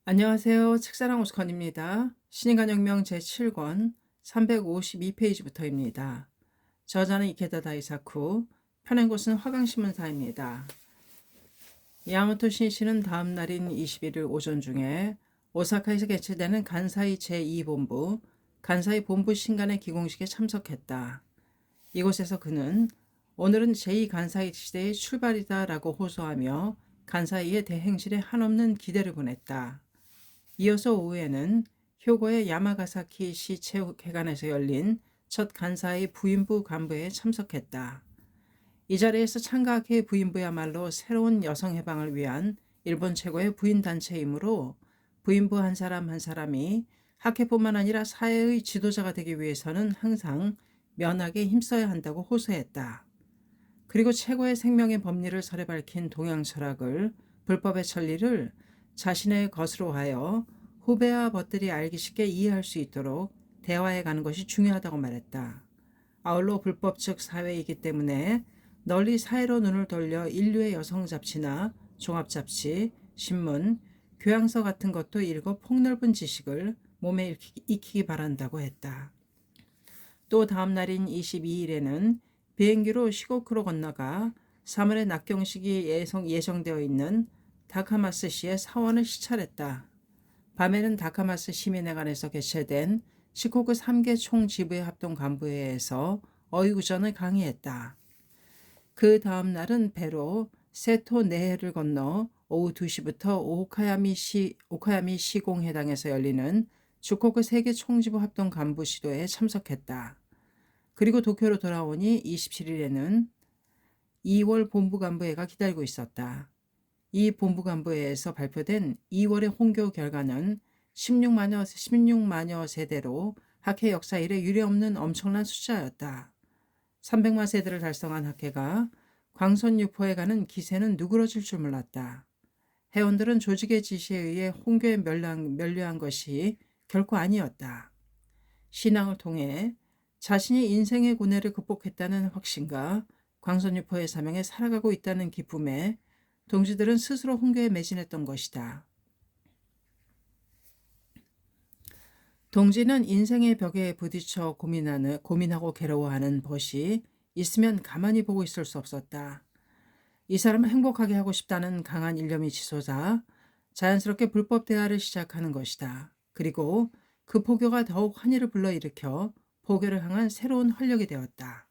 안녕하세요. 책사랑 오스컨입니다. 신인간혁명 제7권 352페이지부터입니다. 저자는 이케다 다이사쿠, 펴낸 곳은 화강신문사입니다. 야마토 신이시는 다음 날인 21일 오전 중에 오사카에서 개최되는 간사이 제2본부, 간사이 본부 신간의 기공식에 참석했다. 이곳에서 그는 오늘은 제2간사이 시대의 출발이다 라고 호소하며 간사이의 대행실에 한없는 기대를 보냈다. 이어서 오후에는 효고의 야마가사키 시 체육회관에서 열린 첫 간사이 부인부 간부회에 참석했다. 이 자리에서 창가학회의 부인부야말로 새로운 여성 해방을 위한 일본 최고의 부인단체이므로 부인부 한 사람 한 사람이 학회뿐만 아니라 사회의 지도자가 되기 위해서는 항상 면하게 힘써야 한다고 호소했다. 그리고 최고의 생명의 법리를 설에 밝힌 동양 철학을, 불법의 천리를 자신의 것으로 하여 후배와 벗들이 알기 쉽게 이해할 수 있도록 대화해 가는 것이 중요하다고 말했다. 아울러 불법적 사회이기 때문에 널리 사회로 눈을 돌려 인류의 여성 잡지나 종합 잡지, 신문, 교양서 같은 것도 읽어 폭넓은 지식을 몸에 익히기 바란다고 했다. 또 다음 날인 22일에는 비행기로 시고쿠로 건너가 3월에 낙경식이 예정되어 있는 다카마스시의 사원을 시찰했다. 밤에는 다카마스 시민회관에서 개최된 시코쿠 3개 총지부의 합동간부회에서 어휘구전을 강의했다. 그 다음 날은 배로 세토 네해를 건너 오후 2시부터 오카야미 시공회당에서 열리는 주코쿠 세계 총지부 합동 간부 시도에 참석했다. 그리고 도쿄로 돌아오니 27일에는 2월 본부간부회가 기다리고 있었다. 이 본부간부회에서 발표된 2월의 홍교 결과는 16만여 세대로 학회 역사 이래 유례없는 엄청난 숫자였다. 300만 세대를 달성한 학회가 광선유포에 가는 기세는 누그러질 줄 몰랐다. 회원들은 조직의 지시에 의해 홍교에 면류한 것이 결코 아니었다. 신앙을 통해 자신이 인생의 고뇌를 극복했다는 확신과 광선유포의 사명에 살아가고 있다는 기쁨에 동지들은 스스로 홍교에 매진했던 것이다. 동지는 인생의 벽에 부딪혀 고민하고 괴로워하는 벗이 있으면 가만히 보고 있을 수 없었다. 이 사람을 행복하게 하고 싶다는 강한 일념이 치솟아 자연스럽게 불법 대화를 시작하는 것이다. 그리고 그 포교가 더욱 환희를 불러일으켜 포교를 향한 새로운 활력이 되었다.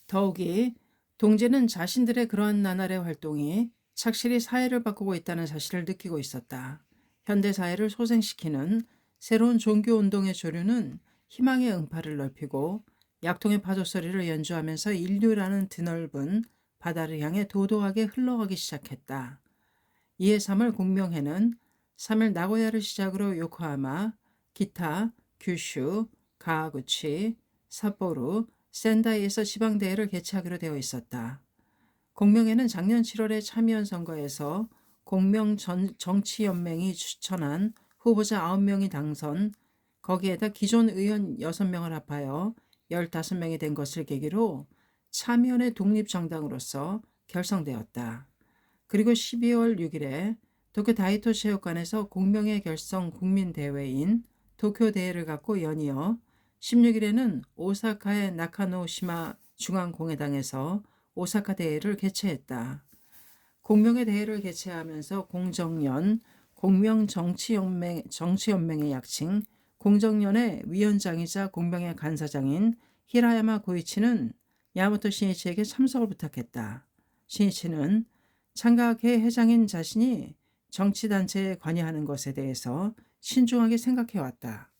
더욱이 동지는 자신들의 그러한 나날의 활동이 착실히 사회를 바꾸고 있다는 사실을 느끼고 있었다. 현대사회를 소생시키는 새로운 종교운동의 조류는 희망의 응파를 넓히고 약통의 파도소리를 연주하면서 인류라는 드넓은 바다를 향해 도도하게 흘러가기 시작했다. 이해 3월 공명회는 3일 나고야를 시작으로 요코하마, 기타, 규슈, 가하구치, 삿포로, 센다이에서 지방대회를 개최하기로 되어 있었다. 공명회는 작년 7월에 참의원 선거에서 공명정치연맹이 추천한 후보자 9명이 당선, 거기에다 기존 의원 6명을 합하여 15명이 된 것을 계기로 참의원의 독립정당으로서 결성되었다. 그리고 12월 6일에 도쿄 다이토 체육관에서 공명회 결성 국민대회인 도쿄대회를 갖고 연이어 16일에는 오사카의 나카노시마 중앙공회당에서 오사카 대회를 개최했다. 공명회 대회를 개최하면서 정치연맹의 약칭 공정연의 위원장이자 공명회 간사장인 히라야마 고이치는 야마토 신이치에게 참석을 부탁했다. 신이치는 창가학회 회장인 자신이 정치단체에 관여하는 것에 대해서 신중하게 생각해왔다.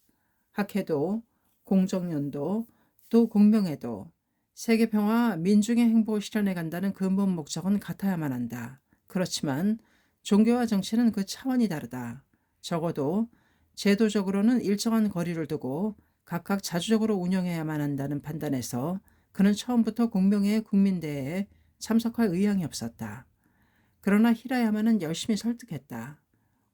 학회도 공정연도 또 공명회도 세계평화와 민중의 행복을 실현해 간다는 근본 목적은 같아야만 한다. 그렇지만 종교와 정치는 그 차원이 다르다. 적어도 제도적으로는 일정한 거리를 두고 각각 자주적으로 운영해야만 한다는 판단에서 그는 처음부터 공명회의 국민대회에 참석할 의향이 없었다. 그러나 히라야마는 열심히 설득했다.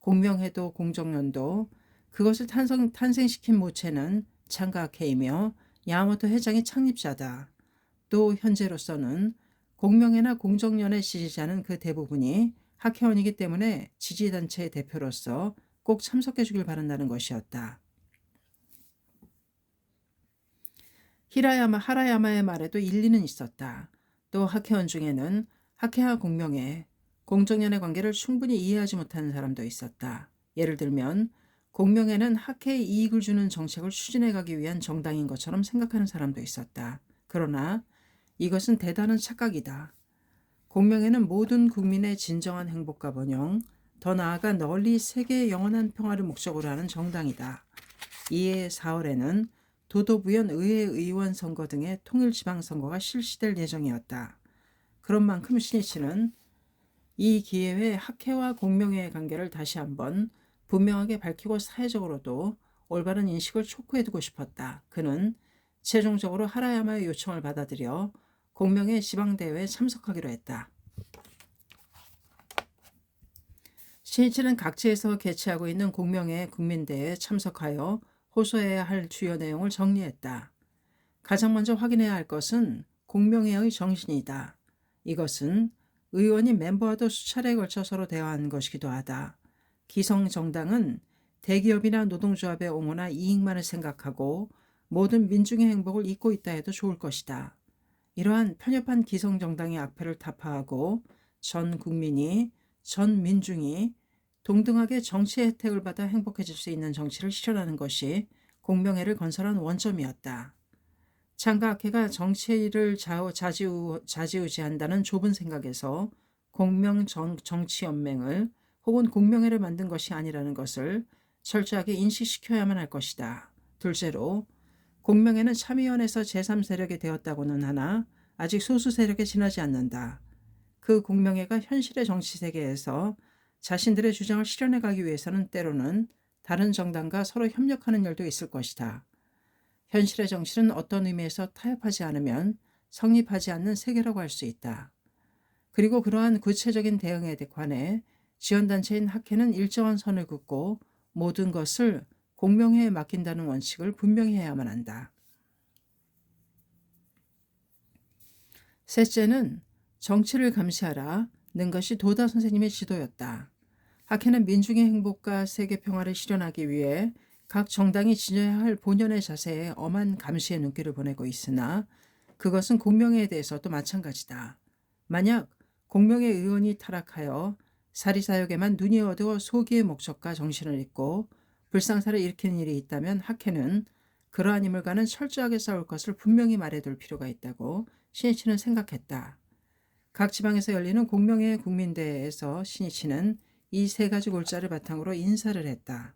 공명회도 공정연도 그것을 탄생시킨 모체는 창가학회이며 야마토 회장의 창립자다. 또 현재로서는 공명회나 공정연의 지지자는 그 대부분이 학회원이기 때문에 지지단체의 대표로서 꼭 참석해 주길 바란다는 것이었다. 하라야마의 말에도 일리는 있었다. 또 학회원 중에는 학회와 공명회, 공정연의 관계를 충분히 이해하지 못하는 사람도 있었다. 예를 들면 공명회는 학회에 이익을 주는 정책을 추진해 가기 위한 정당인 것처럼 생각하는 사람도 있었다. 그러나 이것은 대단한 착각이다. 공명회는 모든 국민의 진정한 행복과 번영, 더 나아가 널리 세계의 영원한 평화를 목적으로 하는 정당이다. 이해 4월에는 도도부연 의회 의원 선거 등의 통일지방선거가 실시될 예정이었다. 그런 만큼 신이치는 이 기회에 학회와 공명회의 관계를 다시 한번 분명하게 밝히고 사회적으로도 올바른 인식을 촉구해두고 싶었다. 그는 최종적으로 하라야마의 요청을 받아들여 공명회 지방대회에 참석하기로 했다. 신이치는 각지에서 개최하고 있는 공명회 국민대회에 참석하여 호소해야 할 주요 내용을 정리했다. 가장 먼저 확인해야 할 것은 공명회의 정신이다. 이것은 의원이 멤버와도 수차례에 걸쳐 서로 대화한 것이기도 하다. 기성정당은 대기업이나 노동조합의 옹호나 이익만을 생각하고 모든 민중의 행복을 잊고 있다 해도 좋을 것이다. 이러한 편협한 기성정당의 악폐를 타파하고 전 국민이, 전 민중이 동등하게 정치의 혜택을 받아 행복해질 수 있는 정치를 실현하는 것이 공명회를 건설한 원점이었다. 창가학회가 정치를 좌지우지한다는 좁은 생각에서 공명정치연맹을 혹은 공명회를 만든 것이 아니라는 것을 철저하게 인식시켜야만 할 것이다. 둘째로 공명회는 참의원에서 제3세력이 되었다고는 하나 아직 소수 세력에 지나지 않는다. 그 공명회가 현실의 정치 세계에서 자신들의 주장을 실현해가기 위해서는 때로는 다른 정당과 서로 협력하는 일도 있을 것이다. 현실의 정치는 어떤 의미에서 타협하지 않으면 성립하지 않는 세계라고 할 수 있다. 그리고 그러한 구체적인 대응에 관해 지원단체인 학회는 일정한 선을 긋고 모든 것을 공명회에 맡긴다는 원칙을 분명히 해야만 한다. 셋째는 정치를 감시하라는 것이 도다 선생님의 지도였다. 학회는 민중의 행복과 세계 평화를 실현하기 위해 각 정당이 지녀야 할 본연의 자세에 엄한 감시의 눈길을 보내고 있으나 그것은 공명회에 대해서도 마찬가지다. 만약 공명회 의원이 타락하여 사리사욕에만 눈이 어두워 소기의 목적과 정신을 잃고 불상사를 일으키는 일이 있다면 학회는 그러한 인물과는 철저하게 싸울 것을 분명히 말해둘 필요가 있다고 신이치는 생각했다. 각 지방에서 열리는 공명회 국민대회에서 신이치는 이 세 가지 골자를 바탕으로 인사를 했다.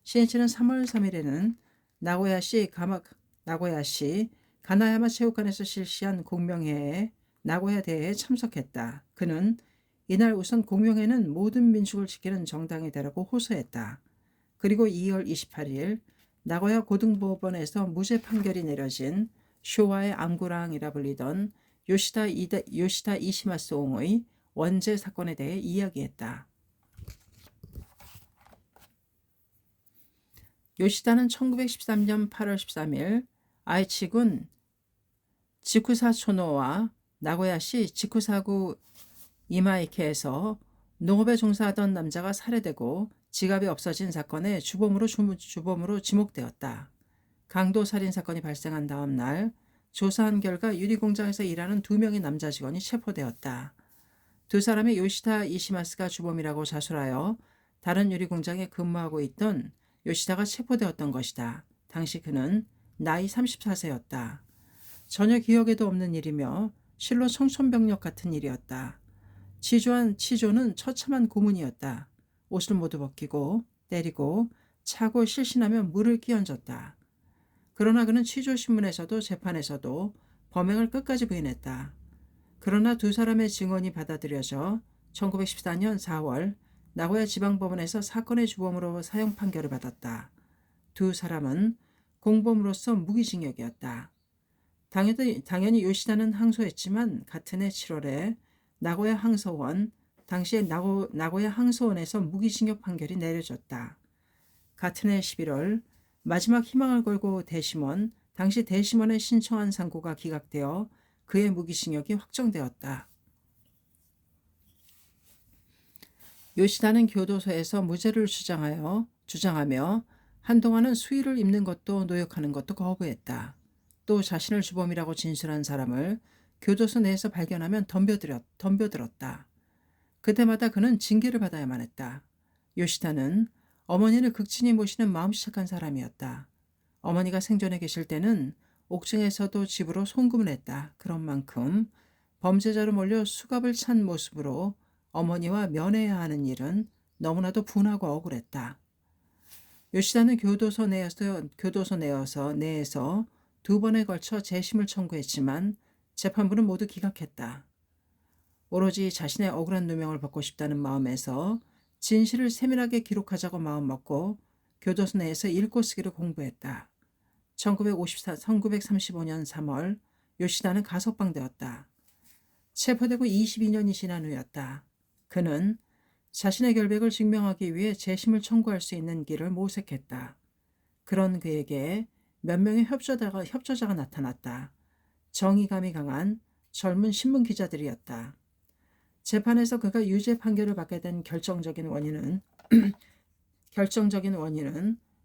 신이치는 3월 3일에는 나고야시 가나야마 체육관에서 실시한 공명회에 나고야 대회에 참석했다. 그는 이날 우선 공명회는 모든 민족을 지키는 정당이다라고 호소했다. 그리고 2월 28일 나고야 고등법원에서 무죄 판결이 내려진 쇼와의 앙구랑이라 불리던 요시다 이시마스 옹의 원죄 사건에 대해 이야기했다. 요시다는 1913년 8월 13일 아이치군 지쿠사초노와 나고야시 지쿠사구 이마이케에서 농업에 종사하던 남자가 살해되고 지갑이 없어진 사건의 주범으로 지목되었다. 강도 살인 사건이 발생한 다음 날 조사한 결과 유리공장에서 일하는 2명의 남자 직원이 체포되었다. 두 사람이 요시다 이시마스가 주범이라고 자술하여 다른 유리공장에 근무하고 있던 요시다가 체포되었던 것이다. 당시 그는 나이 34세였다. 전혀 기억에도 없는 일이며 실로 청천벽력 같은 일이었다. 치조는 처참한 고문이었다. 옷을 모두 벗기고 때리고 차고 실신하며 물을 끼얹었다. 그러나 그는 취조신문에서도 재판에서도 범행을 끝까지 부인했다. 그러나 두 사람의 증언이 받아들여져 1914년 4월 나고야 지방법원에서 사건의 주범으로 사형 판결을 받았다. 두 사람은 공범으로서 무기징역이었다. 당연히 요시다는 항소했지만 같은 해 7월에 당시에 나고야 항소원에서 무기징역 판결이 내려졌다. 같은 해 11월 마지막 희망을 걸고 당시 대심원에 신청한 상고가 기각되어 그의 무기징역이 확정되었다. 요시다는 교도소에서 무죄를 주장하며 한동안은 수의를 입는 것도 노역하는 것도 거부했다. 또 자신을 주범이라고 진술한 사람을 교도소 내에서 발견하면 덤벼들었다. 그때마다 그는 징계를 받아야만 했다. 요시다는 어머니를 극진히 모시는 마음씨 착한 사람이었다. 어머니가 생존해 계실 때는 옥중에서도 집으로 송금을 했다. 그런 만큼 범죄자로 몰려 수갑을 찬 모습으로 어머니와 면회해야 하는 일은 너무나도 분하고 억울했다. 요시다는 교도소 내에서 두 번에 걸쳐 재심을 청구했지만 재판부는 모두 기각했다. 오로지 자신의 억울한 누명을 벗고 싶다는 마음에서 진실을 세밀하게 기록하자고 마음먹고 교도소 내에서 읽고 쓰기를 공부했다. 1935년 3월 요시다는 가석방되었다. 체포되고 22년이 지난 후였다. 그는 자신의 결백을 증명하기 위해 재심을 청구할 수 있는 길을 모색했다. 그런 그에게 몇 명의 협조자가 나타났다. 정의감이 강한 젊은 신문 기자들이었다. 재판에서 그가 유죄 판결을 받게 된 결정적인 원인은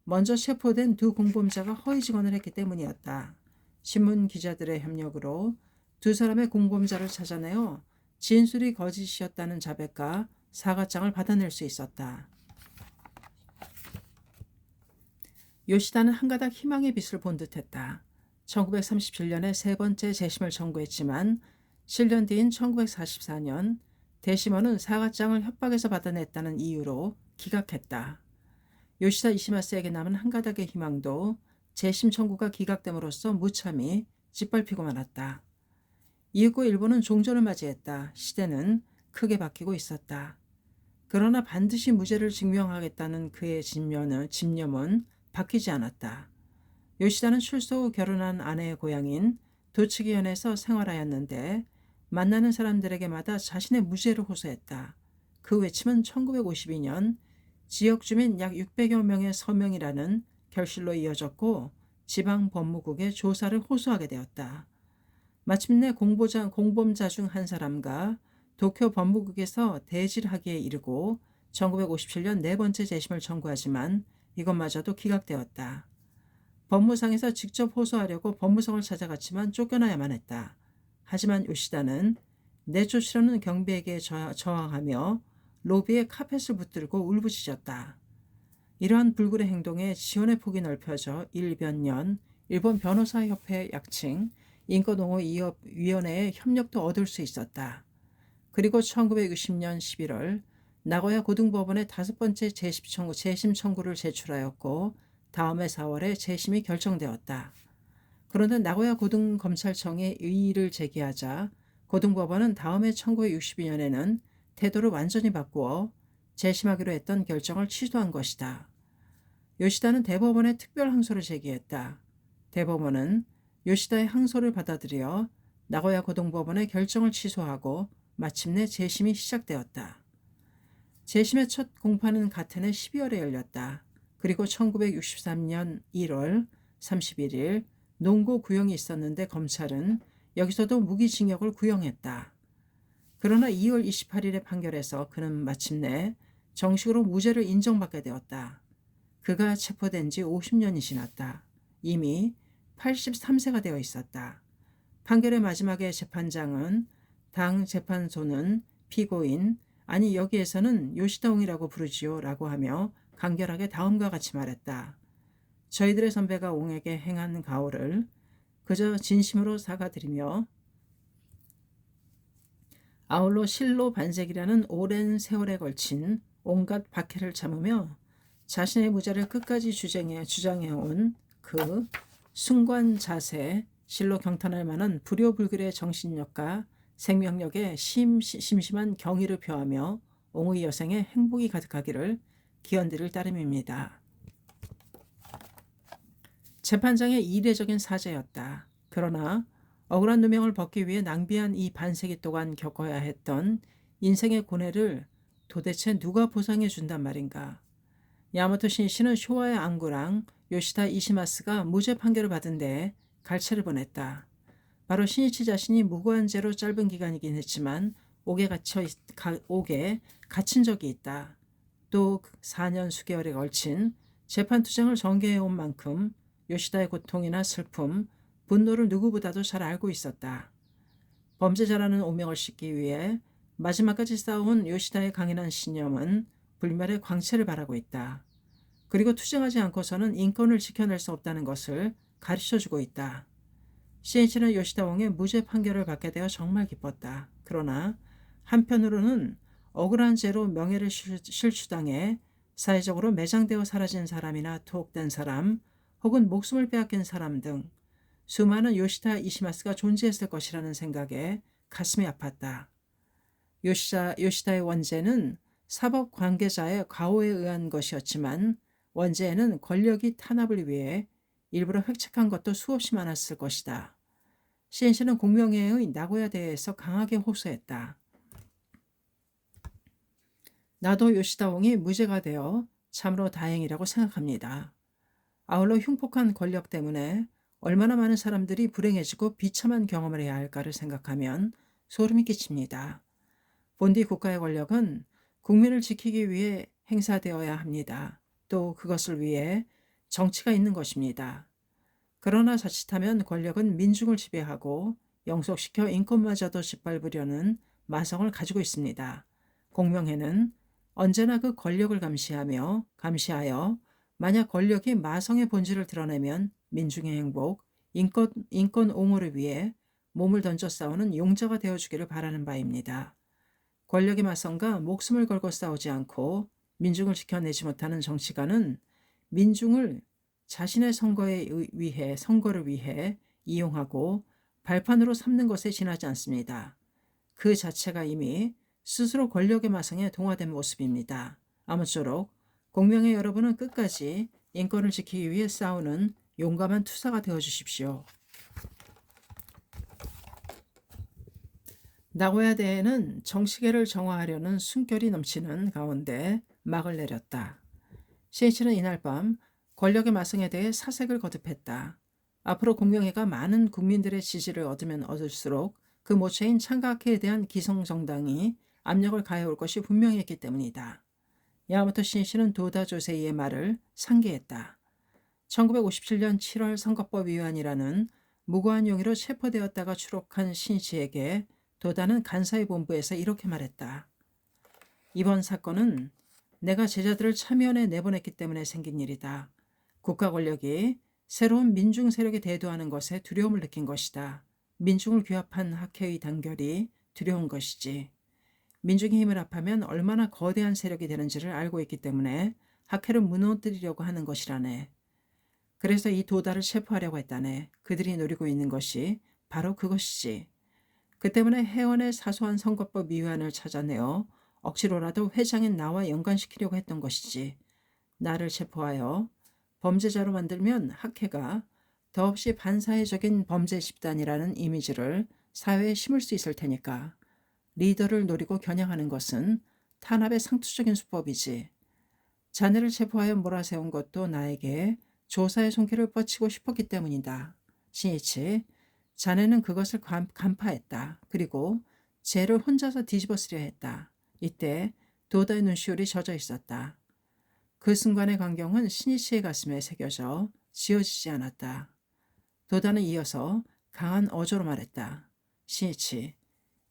먼저 체포된 두 공범자가 허위 증언을 했기 때문이었다. 신문 기자들의 협력으로 두 사람의 공범자를 찾아내어 진술이 거짓이었다는 자백과 사과장을 받아낼 수 있었다. 요시다는 한 가닥 희망의 빛을 본 듯했다. 1937년에 세 번째 재심을 청구했지만 7년 뒤인 1944년 대심원은 사과장을 협박에서 받아냈다는 이유로 기각했다. 요시다 이시마스에게 남은 한 가닥의 희망도 재심 청구가 기각됨으로써 무참히 짓밟히고 말았다. 이윽고 일본은 종전을 맞이했다. 시대는 크게 바뀌고 있었다. 그러나 반드시 무죄를 증명하겠다는 그의 집념은 바뀌지 않았다. 요시다는 출소 후 결혼한 아내의 고향인 도츠기현에서 생활하였는데 만나는 사람들에게마다 자신의 무죄를 호소했다. 그 외침은 1952년 지역 주민 약 600여 명의 서명이라는 결실로 이어졌고 지방 법무국에 조사를 호소하게 되었다. 마침내 공범자 중 한 사람과 도쿄 법무국에서 대질하기에 이르고 1957년 네 번째 재심을 청구하지만 이것마저도 기각되었다. 법무상에서 직접 호소하려고 법무성을 찾아갔지만 쫓겨나야만 했다. 하지만 요시다는 내쫓으려는 경비에게 저항하며 로비에 카펫을 붙들고 울부짖었다. 이러한 불굴의 행동에 지원의 폭이 넓혀져 일변년 일본 변호사협회 약칭 인권옹호위원회의 협력도 얻을 수 있었다. 그리고 1960년 11월 나고야 고등법원에 다섯 번째 재심 청구를 제출하였고 다음해 4월에 재심이 결정되었다. 그런데 나고야 고등검찰청에 이의를 제기하자 고등법원은 다음해 1962년에는 태도를 완전히 바꾸어 재심하기로 했던 결정을 취소한 것이다. 요시다는 대법원에 특별 항소를 제기했다. 대법원은 요시다의 항소를 받아들여 나고야 고등법원의 결정을 취소하고 마침내 재심이 시작되었다. 재심의 첫 공판은 같은 해 12월에 열렸다. 그리고 1963년 1월 31일 농고 구형이 있었는데 검찰은 여기서도 무기징역을 구형했다. 그러나 2월 28일의 판결에서 그는 마침내 정식으로 무죄를 인정받게 되었다. 그가 체포된 지 50년이 지났다. 이미 83세가 되어 있었다. 판결의 마지막에 재판장은 당 재판소는 피고인, 아니 여기에서는 요시다옹이라고 부르지요 라고 하며 간결하게 다음과 같이 말했다. 저희들의 선배가 옹에게 행한 가오를 그저 진심으로 사과드리며 아울러 실로 반색이라는 오랜 세월에 걸친 온갖 박해를 참으며 자신의 무죄를 끝까지 주장해온 그 숭고한 자세, 실로 경탄할 만한 불효불결의 정신력과 생명력에 심심한 경의를 표하며 옹의 여생의 행복이 가득하기를 기원드릴 따름입니다. 재판장의 이례적인 사죄였다. 그러나 억울한 누명을 벗기 위해 낭비한 이 반세기 동안 겪어야 했던 인생의 고뇌를 도대체 누가 보상해 준단 말인가. 야마토 신이시는 쇼와의 앙구랑 요시다 이시마스가 무죄 판결을 받은 데에 갈채를 보냈다. 바로 신이치 자신이 무고한 죄로 짧은 기간이긴 했지만 옥에 갇힌 적이 있다. 또 4년 수개월에 걸친 재판 투쟁을 전개해온 만큼 요시다의 고통이나 슬픔, 분노를 누구보다도 잘 알고 있었다. 범죄자라는 오명을 씻기 위해 마지막까지 싸운 요시다의 강인한 신념은 불멸의 광채를 발하고 있다. 그리고 투쟁하지 않고서는 인권을 지켜낼 수 없다는 것을 가르쳐주고 있다. CH는 요시다 왕의 무죄 판결을 받게 되어 정말 기뻤다. 그러나 한편으로는 억울한 죄로 명예를 실추당해 사회적으로 매장되어 사라진 사람이나 투옥된 사람 혹은 목숨을 빼앗긴 사람 등 수많은 요시다 이시마스가 존재했을 것이라는 생각에 가슴이 아팠다. 요시다의 원죄는 사법 관계자의 과오에 의한 것이었지만 원죄에는 권력이 탄압을 위해 일부러 획책한 것도 수없이 많았을 것이다. CNC는 공명회의 나고야대회에서 강하게 호소했다. 나도 요시다옹이 무죄가 되어 참으로 다행이라고 생각합니다. 아울러 흉폭한 권력 때문에 얼마나 많은 사람들이 불행해지고 비참한 경험을 해야 할까를 생각하면 소름이 끼칩니다. 본디 국가의 권력은 국민을 지키기 위해 행사되어야 합니다. 또 그것을 위해 정치가 있는 것입니다. 그러나 자칫하면 권력은 민중을 지배하고 영속시켜 인권마저도 짓밟으려는 마성을 가지고 있습니다. 공명회는 언제나 그 권력을 감시하여 만약 권력이 마성의 본질을 드러내면 민중의 행복, 인권 옹호를 위해 몸을 던져 싸우는 용자가 되어주기를 바라는 바입니다. 권력의 맞선과 목숨을 걸고 싸우지 않고 민중을 지켜내지 못하는 정치가는 민중을 자신의 선거를 위해 이용하고 발판으로 삼는 것에 지나지 않습니다. 그 자체가 이미 스스로 권력의 마성에 동화된 모습입니다. 아무쪼록 공명의 여러분은 끝까지 인권을 지키기 위해 싸우는 용감한 투사가 되어주십시오. 나고야 대회는 정치계를 정화하려는 숨결이 넘치는 가운데 막을 내렸다. 시에치는 이날 밤 권력의 마성에 대해 사색을 거듭했다. 앞으로 공명회가 많은 국민들의 지지를 얻으면 얻을수록 그 모체인 창가학회에 대한 기성정당이 압력을 가해올 것이 분명했기 때문이다. 야마토 신이시는 도다 조세이의 말을 상기했다. 1957년 7월 선거법 위반이라는 무고한 용의로 체포되었다가 추록한 신이시에게 도다는 간사의 본부에서 이렇게 말했다. 이번 사건은 내가 제자들을 참여원에 내보냈기 때문에 생긴 일이다. 국가 권력이 새로운 민중 세력에 대두하는 것에 두려움을 느낀 것이다. 민중을 규합한 학회의 단결이 두려운 것이지. 민중의 힘을 합하면 얼마나 거대한 세력이 되는지를 알고 있기 때문에 학회를 무너뜨리려고 하는 것이라네. 그래서 이 도다를 체포하려고 했다네. 그들이 노리고 있는 것이 바로 그것이지. 그 때문에 회원의 사소한 선거법 위반을 찾아내어 억지로라도 회장인 나와 연관시키려고 했던 것이지. 나를 체포하여 범죄자로 만들면 학회가 더없이 반사회적인 범죄 집단이라는 이미지를 사회에 심을 수 있을 테니까. 리더를 노리고 겨냥하는 것은 탄압의 상투적인 수법이지. 자네를 체포하여 몰아세운 것도 나에게 조사의 손길을 뻗치고 싶었기 때문이다. 신이치, 자네는 그것을 간파했다. 그리고 죄를 혼자서 뒤집어쓰려 했다. 이때 도다의 눈시울이 젖어 있었다. 그 순간의 광경은 신이치의 가슴에 새겨져 지워지지 않았다. 도다는 이어서 강한 어조로 말했다. 신이치,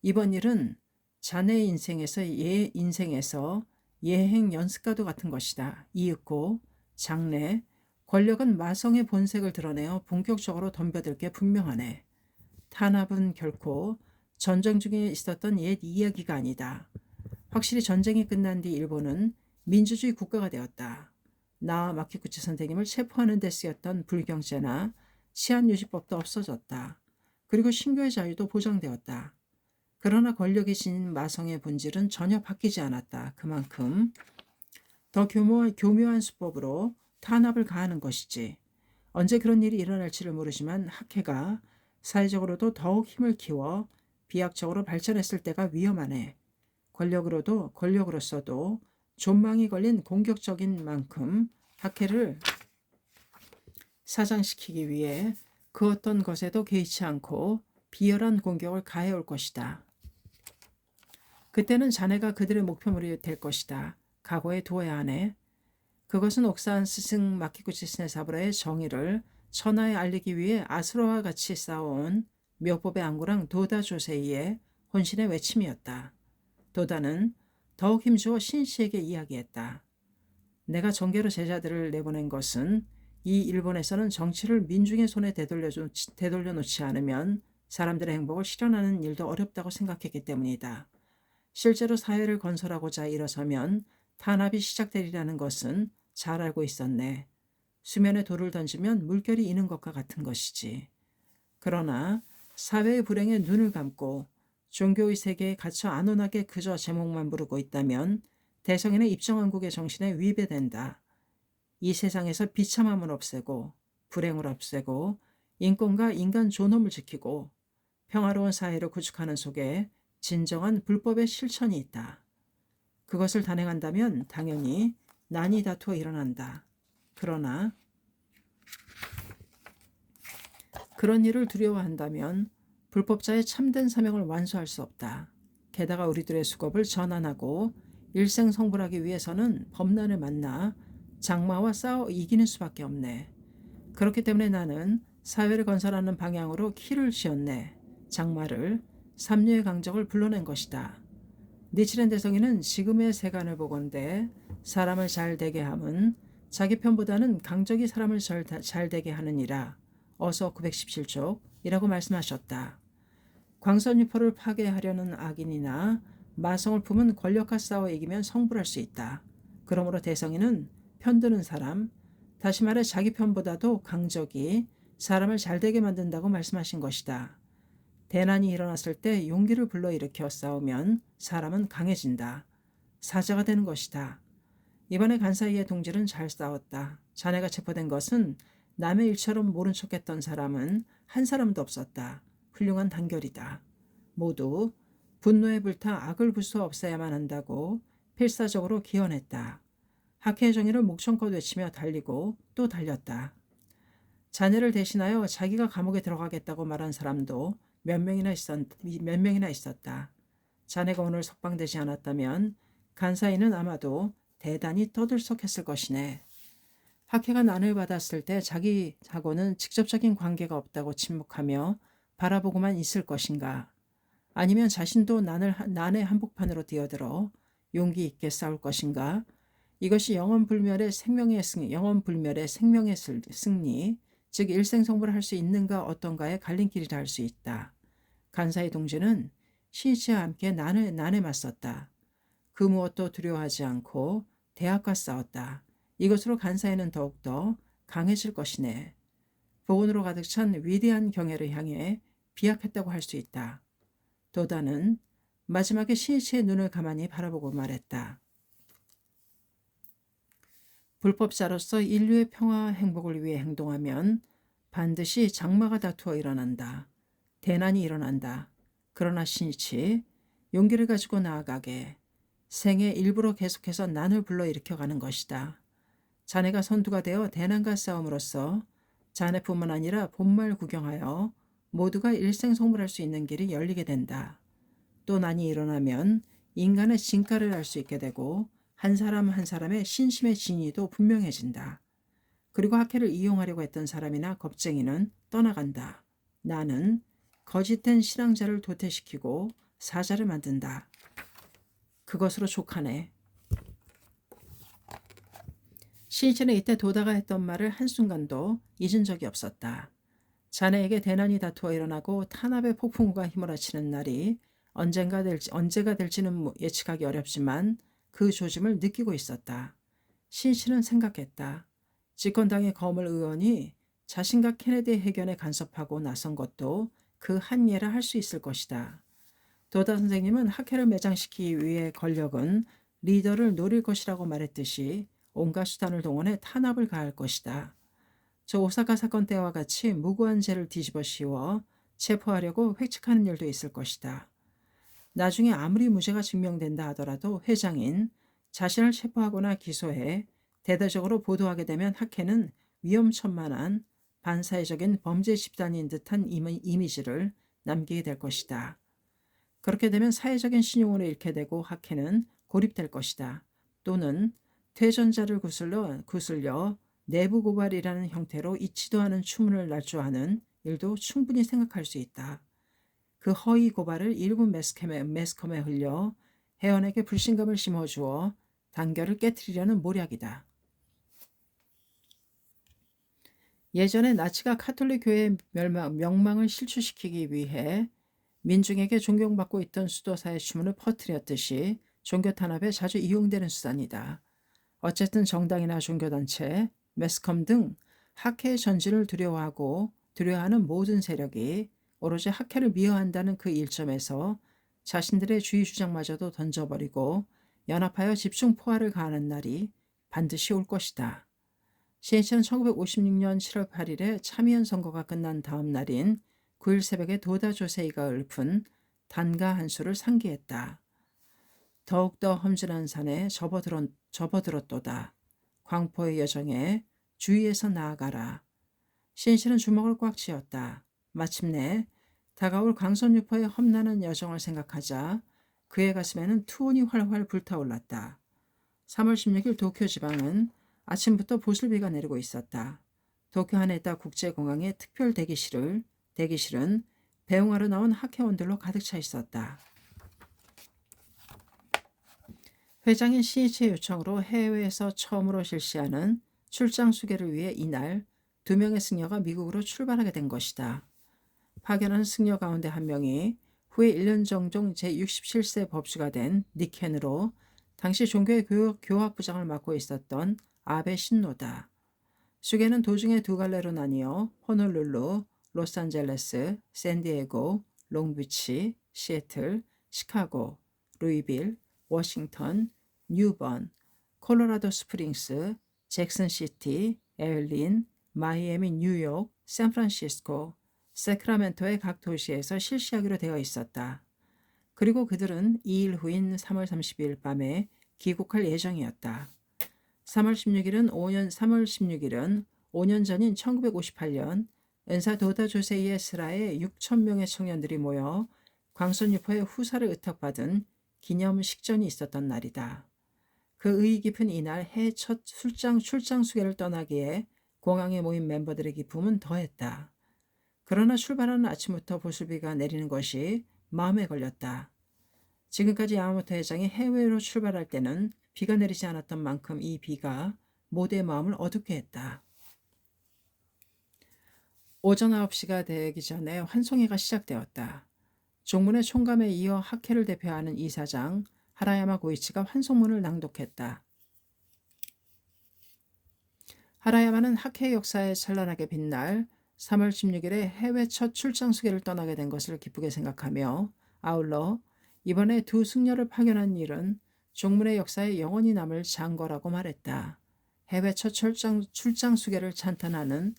이번 일은 자네의 인생에서 예행 연습과도 같은 것이다. 이윽고 장래, 권력은 마성의 본색을 드러내어 본격적으로 덤벼들 게 분명하네. 탄압은 결코 전쟁 중에 있었던 옛 이야기가 아니다. 확실히 전쟁이 끝난 뒤 일본은 민주주의 국가가 되었다. 나와 마키구치 선생님을 체포하는 데 쓰였던 불경죄나 치안유지법도 없어졌다. 그리고 신교의 자유도 보장되었다. 그러나 권력이 지닌 마성의 본질은 전혀 바뀌지 않았다. 그만큼 더 교묘한 수법으로 탄압을 가하는 것이지. 언제 그런 일이 일어날지를 모르지만 학회가 사회적으로도 더욱 힘을 키워 비약적으로 발전했을 때가 위험하네. 권력으로서도 존망이 걸린 공격적인 만큼 학회를 사장시키기 위해 그 어떤 것에도 개의치 않고 비열한 공격을 가해올 것이다. 그때는 자네가 그들의 목표물이 될 것이다. 각오해 두어야 하네. 그것은 옥산 스승 마키구치 스네사부라의 정의를 천하에 알리기 위해 아수라와 같이 싸워온 묘법의 안구랑 도다 조세이의 혼신의 외침이었다. 도다는 더욱 힘주어 신씨에게 이야기했다. 내가 정계로 제자들을 내보낸 것은 이 일본에서는 정치를 민중의 손에 되돌려놓지 않으면 사람들의 행복을 실현하는 일도 어렵다고 생각했기 때문이다. 실제로 사회를 건설하고자 일어서면 탄압이 시작되리라는 것은 잘 알고 있었네. 수면에 돌을 던지면 물결이 이는 것과 같은 것이지. 그러나 사회의 불행에 눈을 감고 종교의 세계에 갇혀 안온하게 그저 제목만 부르고 있다면 대성인의 입정왕국의 정신에 위배된다. 이 세상에서 비참함을 없애고 불행을 없애고 인권과 인간 존엄을 지키고 평화로운 사회를 구축하는 속에 진정한 불법의 실천이 있다. 그것을 단행한다면 당연히 난이 다투어 일어난다. 그러나 그런 일을 두려워한다면 불법자의 참된 사명을 완수할 수 없다. 게다가 우리들의 수겁을 전환하고 일생성불하기 위해서는 법난을 만나 장마와 싸워 이기는 수밖에 없네. 그렇기 때문에 나는 사회를 건설하는 방향으로 키를 쥐었네. 장마를 삼류의 강적을 불러낸 것이다. 니치렌 대성이는 지금의 세간을 보건대 사람을 잘 되게 함은 자기 편보다는 강적이 사람을 잘 되게 하느니라. 어서 917쪽 이라고 말씀하셨다. 광선유포를 파괴하려는 악인이나 마성을 품은 권력과 싸워 이기면 성불할 수 있다. 그러므로 대성이는 편드는 사람, 다시 말해 자기 편보다도 강적이 사람을 잘되게 만든다고 말씀하신 것이다. 대난이 일어났을 때 용기를 불러일으켜 싸우면 사람은 강해진다. 사자가 되는 것이다. 이번에 간사이의 동지는 잘 싸웠다. 자네가 체포된 것은 남의 일처럼 모른 척했던 사람은 한 사람도 없었다. 훌륭한 단결이다. 모두 분노에 불타 악을 부숴 없애야만 한다고 필사적으로 기원했다. 학회의 정의를 목청껏 외치며 달리고 또 달렸다. 자네를 대신하여 자기가 감옥에 들어가겠다고 말한 사람도 몇 명이나 있었다. 자네가 오늘 석방되지 않았다면 간사이는 아마도 대단히 떠들썩했을 것이네. 학회가 난을 받았을 때 자기하고는 직접적인 관계가 없다고 침묵하며 바라보고만 있을 것인가? 아니면 자신도 난의 한복판으로 뛰어들어 용기 있게 싸울 것인가? 이것이 영원불멸의 생명의 승리, 즉 일생성불을 할 수 있는가 어떤가의 갈림길이라 할 수 있다. 간사이 동지는 신씨와 함께 난에 맞섰다. 그 무엇도 두려워하지 않고 대학과 싸웠다. 이것으로 간사이는 더욱더 강해질 것이네. 복원으로 가득 찬 위대한 경애를 향해 비약했다고 할 수 있다. 도다는 마지막에 신씨의 눈을 가만히 바라보고 말했다. 불법자로서 인류의 평화와 행복을 위해 행동하면 반드시 장마가 다투어 일어난다. 대난이 일어난다. 그러나 신이치 용기를 가지고 나아가게 생에 일부러 계속해서 난을 불러일으켜가는 것이다. 자네가 선두가 되어 대난과 싸움으로써 자네뿐만 아니라 본말 구경하여 모두가 일생성불할 수 있는 길이 열리게 된다. 또 난이 일어나면 인간의 진가를 알 수 있게 되고 한 사람 한 사람의 신심의 진위도 분명해진다. 그리고 학회를 이용하려고 했던 사람이나 겁쟁이는 떠나간다. 나는 거짓된 신앙자를 도태시키고 사자를 만든다. 그것으로 족하네. 신씨는 이때 도다가 했던 말을 한순간도 잊은 적이 없었다. 자네에게 대난이 다투어 일어나고 탄압의 폭풍우가 휘몰아치는 날이 언제가 될지는 예측하기 어렵지만 그 조짐을 느끼고 있었다. 신씨는 생각했다. 집권당의 거물 의원이 자신과 케네디 해견에 간섭하고 나선 것도 그 한 예라 할 수 있을 것이다. 도다 선생님은 학회를 매장시키기 위해 권력은 리더를 노릴 것이라고 말했듯이 온갖 수단을 동원해 탄압을 가할 것이다. 저 오사카 사건 때와 같이 무고한 죄를 뒤집어 씌워 체포하려고 획책하는 일도 있을 것이다. 나중에 아무리 무죄가 증명된다 하더라도 회장인 자신을 체포하거나 기소해 대대적으로 보도하게 되면 학회는 위험천만한 반사회적인 범죄 집단인 듯한 이미지를 남기게 될 것이다. 그렇게 되면 사회적인 신용을 잃게 되고 학회는 고립될 것이다. 또는 퇴전자를 구슬려 내부 고발이라는 형태로 잊지도 않은 추문을 날조하는 일도 충분히 생각할 수 있다. 그 허위 고발을 일부 매스컴에 흘려 회원에게 불신감을 심어주어 단결을 깨트리려는 모략이다. 예전에 나치가 카톨릭 교회의 명망을 실추시키기 위해 민중에게 존경받고 있던 수도사의 추문을 퍼뜨렸듯이 종교 탄압에 자주 이용되는 수단이다. 어쨌든 정당이나 종교단체, 매스컴 등 학회의 전진을 두려워하는 모든 세력이 오로지 학회를 미화한다는 그 일점에서 자신들의 주의 주장마저도 던져버리고 연합하여 집중 포화를 가하는 날이 반드시 올 것이다. CH는 1956년 7월 8일에 참의원 선거가 끝난 다음 날인 9일 새벽에 도다 조세이가 읊은 단가 한 수를 상기했다. 더욱더 험준한 산에 접어들었도다. 광포의 여정에 주위에서 나아가라. 신실은 주먹을 꽉 쥐었다. 마침내 다가올 강선유포의 험난한 여정을 생각하자 그의 가슴에는 투혼이 활활 불타올랐다. 3월 16일 도쿄 지방은 아침부터 보슬비가 내리고 있었다. 도쿄 하네다 국제공항의 특별 대기실은 배웅하러 나온 학회원들로 가득 차 있었다. 회장인 CH의 요청으로 해외에서 처음으로 실시하는 출장 수계를 위해 이날 2명의 승려가 미국으로 출발하게 된 것이다. 파견한 승려 가운데 한 명이 후에 1년 정종 제67세 법주가 된 니켄으로 당시 종교의 교학부장을 맡고 있었던 아베 신노다. 수계는 도중에 두 갈래로 나뉘어 호놀룰루, 로스앤젤레스, 샌디에고, 롱비치, 시애틀, 시카고, 루이빌, 워싱턴, 뉴번, 콜로라도 스프링스, 잭슨시티, 에일린, 마이애미, 뉴욕, 샌프란시스코, 세크라멘토의 각 도시에서 실시하기로 되어 있었다. 그리고 그들은 2일 후인 3월 30일 밤에 귀국할 예정이었다. 3월 16일은 5년 전인 1958년 은사 도다 조세이의 스라에 6,000명의 청년들이 모여 광선유포의 후사를 의탁받은 기념 식전이 있었던 날이다. 그 의의 깊은 이날 해외 첫 출장 수계를 떠나기에 공항에 모인 멤버들의 기쁨은 더했다. 그러나 출발하는 아침부터 보슬비가 내리는 것이 마음에 걸렸다. 지금까지 야마모토 회장이 해외로 출발할 때는 비가 내리지 않았던 만큼 이 비가 모두의 마음을 어둡게 했다. 오전 9시가 되기 전에 환송회가 시작되었다. 종문의 총감에 이어 학회를 대표하는 이사장 하라야마 고이치가 환송문을 낭독했다. 하라야마는 학회 역사에 찬란하게 빛날 3월 16일에 해외 첫 출장 수계를 떠나게 된 것을 기쁘게 생각하며 아울러 이번에 두 승려를 파견한 일은 종문의 역사에 영원히 남을 장거라고 말했다. 해외 첫 출장 수계를 찬탄하는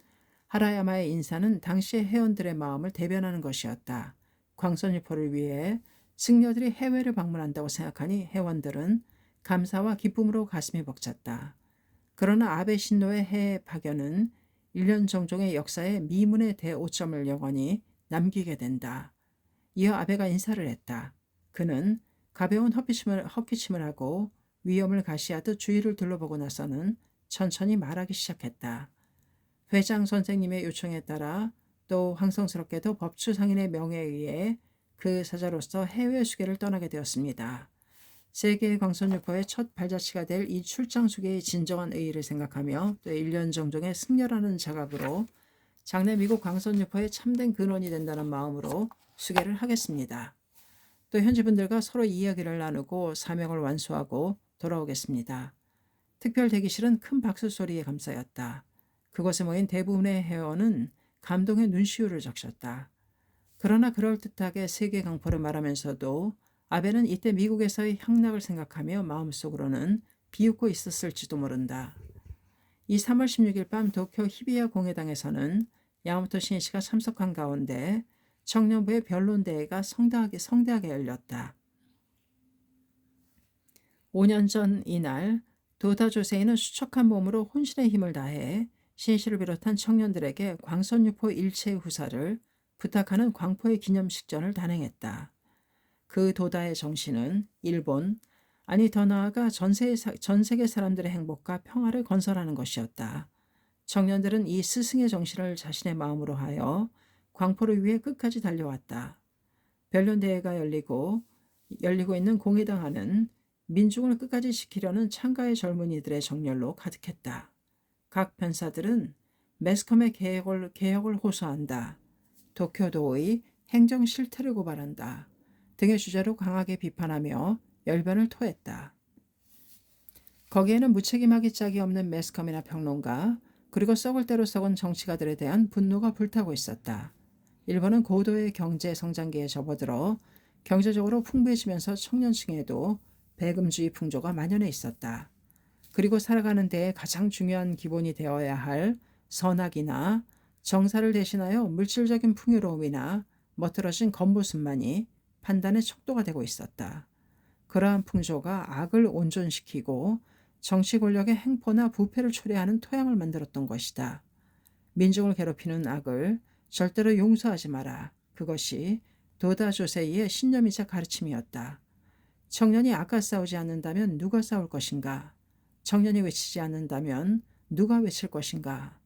하라야마의 인사는 당시의 회원들의 마음을 대변하는 것이었다. 광선유포를 위해 승려들이 해외를 방문한다고 생각하니 회원들은 감사와 기쁨으로 가슴이 벅찼다. 그러나 아베 신노의 해외 파견은 1년 정종의 역사에 미문의 대오점을 영원히 남기게 된다. 이어 아베가 인사를 했다. 그는 가벼운 헛기침을 하고 위험을 가시하듯 주위를 둘러보고 나서는 천천히 말하기 시작했다. 회장 선생님의 요청에 따라 또 황성스럽게도 법주 상인의 명예에 의해 그 사자로서 해외 수계를 떠나게 되었습니다. 세계의 광선유포의 첫 발자취가 될 이 출장 수계의 진정한 의의를 생각하며 또 1년 정종의 승려라는 자각으로 장래 미국 광선유포의 참된 근원이 된다는 마음으로 수계를 하겠습니다. 또 현지 분들과 서로 이야기를 나누고 사명을 완수하고 돌아오겠습니다. 특별 대기실은 큰 박수 소리에 감싸였다. 그곳에 모인 대부분의 회원은 감동의 눈시울을 적셨다. 그러나 그럴듯하게 세계 강포를 말하면서도 아베는 이때 미국에서의 향락을 생각하며 마음속으로는 비웃고 있었을지도 모른다. 이 3월 16일 밤 도쿄 히비야 공회당에서는 야마모토 신이시가 참석한 가운데 청년부의 변론대회가 성대하게 열렸다. 5년 전 이날 도다 조세이는 수척한 몸으로 혼신의 힘을 다해 신시를 비롯한 청년들에게 광선유포 일체의 후사를 부탁하는 광포의 기념식전을 단행했다. 그 도다의 정신은 일본, 아니 더 나아가 전 세계 사람들의 행복과 평화를 건설하는 것이었다. 청년들은 이 스승의 정신을 자신의 마음으로 하여 광포를 위해 끝까지 달려왔다. 변론대회가 열리고 있는 공회당 안은 민중을 끝까지 지키려는 창가의 젊은이들의 정열로 가득했다. 각 변사들은 매스컴의 개혁을 호소한다. 도쿄도의 행정 실태를 고발한다. 등의 주제로 강하게 비판하며 열변을 토했다. 거기에는 무책임하기 짝이 없는 매스컴이나 평론가, 그리고 썩을 대로 썩은 정치가들에 대한 분노가 불타고 있었다. 일본은 고도의 경제 성장기에 접어들어 경제적으로 풍부해지면서 청년층에도 배금주의 풍조가 만연해 있었다. 그리고 살아가는 데에 가장 중요한 기본이 되어야 할 선악이나 정사를 대신하여 물질적인 풍요로움이나 멋들어진 겉모습만이 판단의 척도가 되고 있었다. 그러한 풍조가 악을 온전시키고 정치 권력의 행포나 부패를 초래하는 토양을 만들었던 것이다. 민중을 괴롭히는 악을 절대로 용서하지 마라. 그것이 도다 조세이의 신념이자 가르침이었다. 청년이 악과 싸우지 않는다면 누가 싸울 것인가? 청년이 외치지 않는다면 누가 외칠 것인가?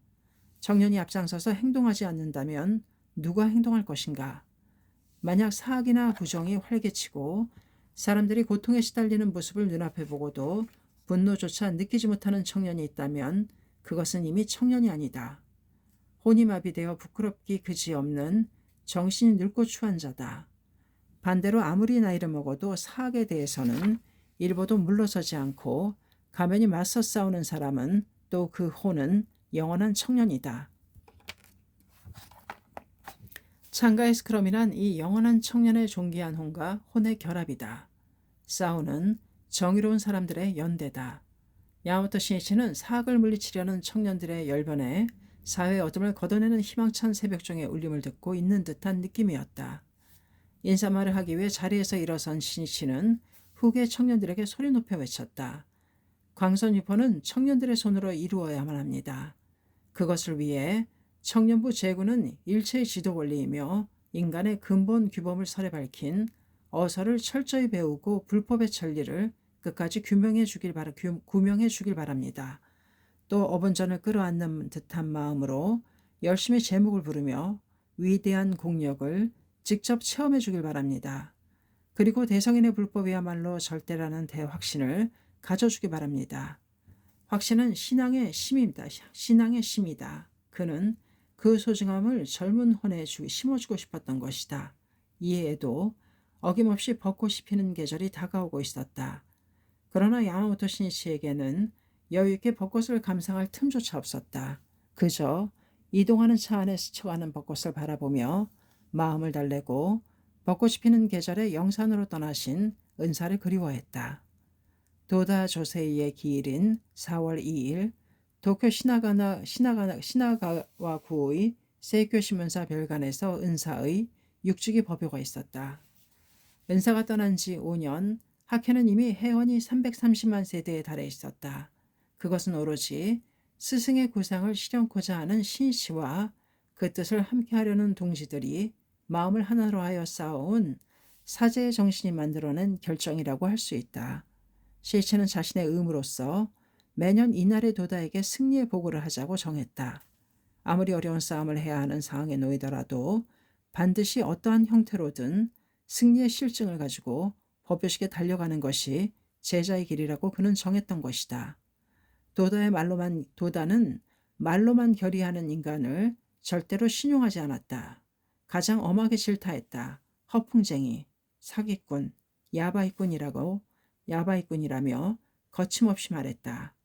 청년이 앞장서서 행동하지 않는다면 누가 행동할 것인가? 만약 사악이나 부정이 활개치고 사람들이 고통에 시달리는 모습을 눈앞에 보고도 분노조차 느끼지 못하는 청년이 있다면 그것은 이미 청년이 아니다. 혼이 마비되어 부끄럽기 그지없는 정신이 늙고 추한 자다. 반대로 아무리 나이를 먹어도 사악에 대해서는 일보도 물러서지 않고 가면히 맞서 싸우는 사람은 또 그 혼은 영원한 청년이다. 창가의 스크럼이란 이 영원한 청년의 존귀한 혼과 혼의 결합이다. 싸우는 정의로운 사람들의 연대다. 야마토 신이치는 사악을 물리치려는 청년들의 열변에 사회의 어둠을 걷어내는 희망찬 새벽종의 울림을 듣고 있는 듯한 느낌이었다. 인사말을 하기 위해 자리에서 일어선 신이치는 후계 청년들에게 소리 높여 외쳤다. 광선유포는 청년들의 손으로 이루어야만 합니다. 그것을 위해 청년부 제구는 일체의 지도 원리이며 인간의 근본 규범을 설에 밝힌 어설을 철저히 배우고 불법의 천리를 끝까지 규명해 주길 바랍니다. 또 어본전을 끌어안는 듯한 마음으로 열심히 제목을 부르며 위대한 공력을 직접 체험해 주길 바랍니다. 그리고 대성인의 불법이야말로 절대라는 대확신을 가져주기 바랍니다. 확신은 신앙의 심입니다. 신앙의 심이다. 그는 그 소중함을 젊은 혼에 심어주고 싶었던 것이다. 이해에도 어김없이 벚꽃이 피는 계절이 다가오고 있었다. 그러나 야마모토 신이치에게는 여유있게 벚꽃을 감상할 틈조차 없었다. 그저 이동하는 차 안에 스쳐가는 벚꽃을 바라보며 마음을 달래고 벚꽃이 피는 계절에 영산으로 떠나신 은사를 그리워했다. 도다 조세이의 기일인 4월 2일 도쿄 시나가와구의 세이쿄 신문사 별관에서 은사의 6주기 법요가 있었다. 은사가 떠난 지 5년, 학회는 이미 회원이 330만 세대에 달해 있었다. 그것은 오로지 스승의 구상을 실현코자 하는 신이치와 그 뜻을 함께하려는 동지들이 마음을 하나로 하여 쌓아온 사제의 정신이 만들어낸 결정이라고 할 수 있다. 신이치는 자신의 의무로서 매년 이날의 도다에게 승리의 보고를 하자고 정했다. 아무리 어려운 싸움을 해야 하는 상황에 놓이더라도 반드시 어떠한 형태로든 승리의 실증을 가지고 법요식에 달려가는 것이 제자의 길이라고 그는 정했던 것이다. 도다는 말로만 결의하는 인간을 절대로 신용하지 않았다. 가장 엄하게 질타했다. 허풍쟁이, 사기꾼, 야바이꾼이라며 거침없이 말했다.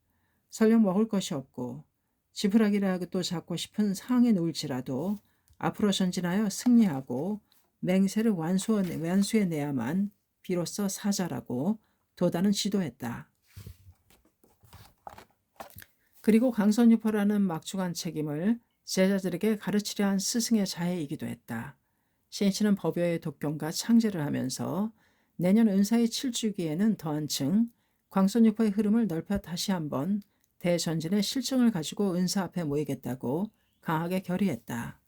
설령 먹을 것이 없고 지푸라기라도 잡고 싶은 상황에 놓일지라도 앞으로 전진하여 승리하고 맹세를 완수해내야만 비로소 사자라고 도다는 지도했다. 그리고 강선유포라는 막중한 책임을 제자들에게 가르치려 한 스승의 자해이기도 했다. 신이치는 법요의 독경과 창제를 하면서 내년 은사의 7주기에는 더한층 광선유포의 흐름을 넓혀 다시 한번 대전진의 실증을 가지고 은사 앞에 모이겠다고 강하게 결의했다.